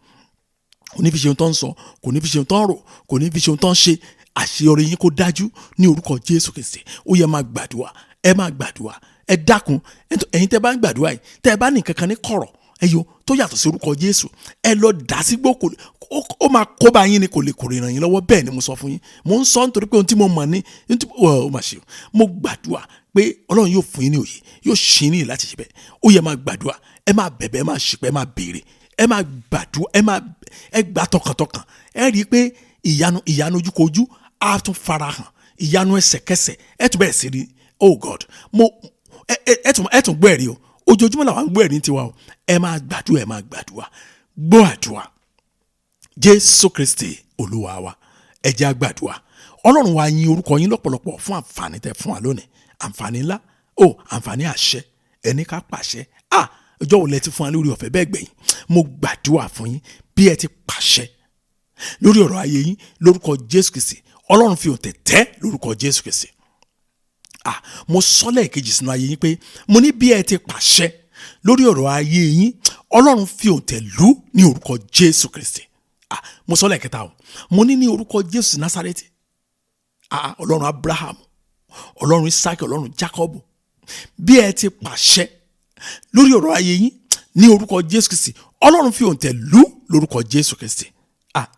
Kò ní fi ṣe ohun tó ń sọ. Kò ní fi ṣe ohun tó ń rò. Kò ní fi ṣe ohun tó ń ṣe. Àṣeyọrí yín kó dájú ní orúkọ Jésù Kristi. Ó yẹ máa gbàdúrà. Ẹ máa gbàdúrà. Ẹ dákun. Ẹ̀yin tẹ́ bá ń gbàdúrà yìí. Tẹ́ ẹ bá ní nǹkan kan ní kọ̀rọ̀ tó yàtọ̀ sí orúkọ Jésù. Ẹ lọ dà sí gbókò. Ó máa kó bá yín ni kò lè ràn yín lọ́wọ́. Bẹ́ẹ̀ ni mo sọ fún yín. Mo ń sọ nítorí pé ohun tí mo mọ̀ ní ó máa ṣe. Mo gbàdúrà pé Ọlọ́run yóò fún yín ní òye, yóò ṣí ní láti ṣe bẹ́ẹ̀. Ó yẹ máa gbàdúrà. Ẹ máa bẹ̀bẹ̀, ẹ máa ṣìpẹ̀, ẹ máa béèrè. Ẹ máa gbàdúrà, ẹ gbà tọkàntọkàn. Ẹ rí i pé ìyanu ojúkojú á tún farahàn. Ìyanu ẹsẹ̀kẹsẹ̀ ẹ tún bẹ̀rẹ̀ sí rí. Oh God, ẹ tún gbọ́ ẹ̀rí o. Ojoojúmọ́ làwọn gbọ́ ẹ̀rí tiwa o. Ẹ máa gbàdúrà. Gbọ́ àdúrà. Jésù Kristi Olúwa wa. Ẹ jẹ́ á gbàdúrà. Ọlọ́run wa yin orúkọ yín lọ́pọ̀lọpọ̀ fún àǹfààní tẹ́ fún wa lónìí. Àǹfààní ńlá. Àǹfààní àṣẹ. Ẹni ká pàṣẹ. Ọjọ́ wo lẹ ti fún wa lórí ọ̀fẹ́ bẹ́ẹ̀ gbẹ̀yìn. Mo gbàdúrà fún yín bí ẹ ti pàṣẹ lórí ọ̀rọ̀ ayé yín lórúkọ Jésù Kristi. Ọlọ́run fi òǹtẹ̀ tẹ́ lórúkọ Jésù Kristi. Mo sọ lẹ́ẹ̀kejì sínú ayé yín pé mo ní bí ẹ ti pàṣẹ lórí ọ̀rọ̀ ayé yín Ọlọ́run fi òǹtẹ̀ lù ní orúkọ Jésù Kristi. Mo sọ lẹ́ẹ̀kẹta o. Mo ní orúkọ Jésù Násárẹ́tì. Ọlọ́run Abraham, Ọlọ́run Isaac, Ọlọ́run Jacob. Bí ẹ ti pàṣẹ lórí ọ̀rọ̀ ayé yín ní orúkọ Jésù Kristi Ọlọ́run fi òǹtẹ̀ lù lórúkọ Jésù Kristi.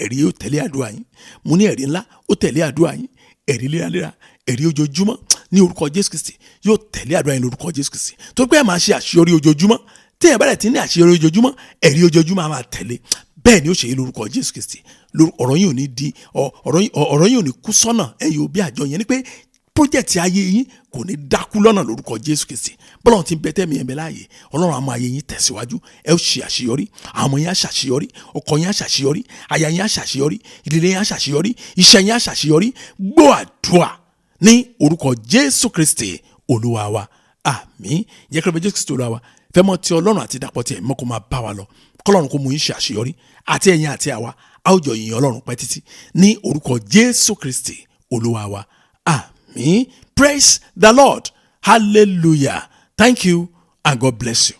Ẹ̀rí yóò tẹ̀lé àdúrà yín. Mo ní ẹ̀rí ńlá ó tẹ̀lé àdúrà yín. Ẹ̀rí léraléra, ẹ̀rí ojoojúmọ́ ní orúkọ Jésù Kristi yóò tẹ̀lé àdúrà yín lórúkọ Jésù Kristi. Tó pé ẹ máa ṣe àṣeyọrí ojoojúmọ́. Tí ẹ bá dẹ̀ ti ní àṣeyọrí ojoojúmọ́, ẹ̀rí ojoojúmọ́ á máa tẹ̀lé. Bẹ́ẹ̀ ni ó ṣe yí lórúkọ Jésù Kristi. Ọ̀rọ̀ yín ò ní di ọ̀rọ̀ yín ò ní kú sọ́nà ẹ̀yin òbí àjọ yẹn, ni pé pọ́jẹ́tì ayé yín kò ní dákú lọ́nà lórúkọ Jésù Kristi. Bọ́lá ti ń bẹ tẹ́mi ẹ̀mẹ́ láàyè, Ọlọ́run á mú ayé yín tẹ̀síwájú. Ẹ ó ṣe àṣeyọrí, àwọn ọmọ yín á ṣàṣeyọrí, ọkọ yín á ṣàṣeyọrí, aya yín á ṣàṣeyọrí, ìdílé yín á ṣàṣeyọrí, iṣẹ́ yín á ṣàṣeyọrí. Gbọ́ àdúrà ní orúkọ Jésù Kristi Olúwa wa. Àmín. Jẹ́ kí Jésù Kristi Olúwa wa fẹ́ mọ́ ti Ọlọ́run àti ìdàpọ̀ tí ẹ̀mí mọ́ kó máa bá wa lọ. Kọ́lọ́run kó mú yín ṣe àṣeyọrí, àti ẹ̀yin àti àwa a ó jọ yìn Ọlọ́run pẹ́ títí ní orúkọ Jésù Kristi Olúwa wa. Àmín. Praise the Lord. Hallelujah. Thank you and God bless you.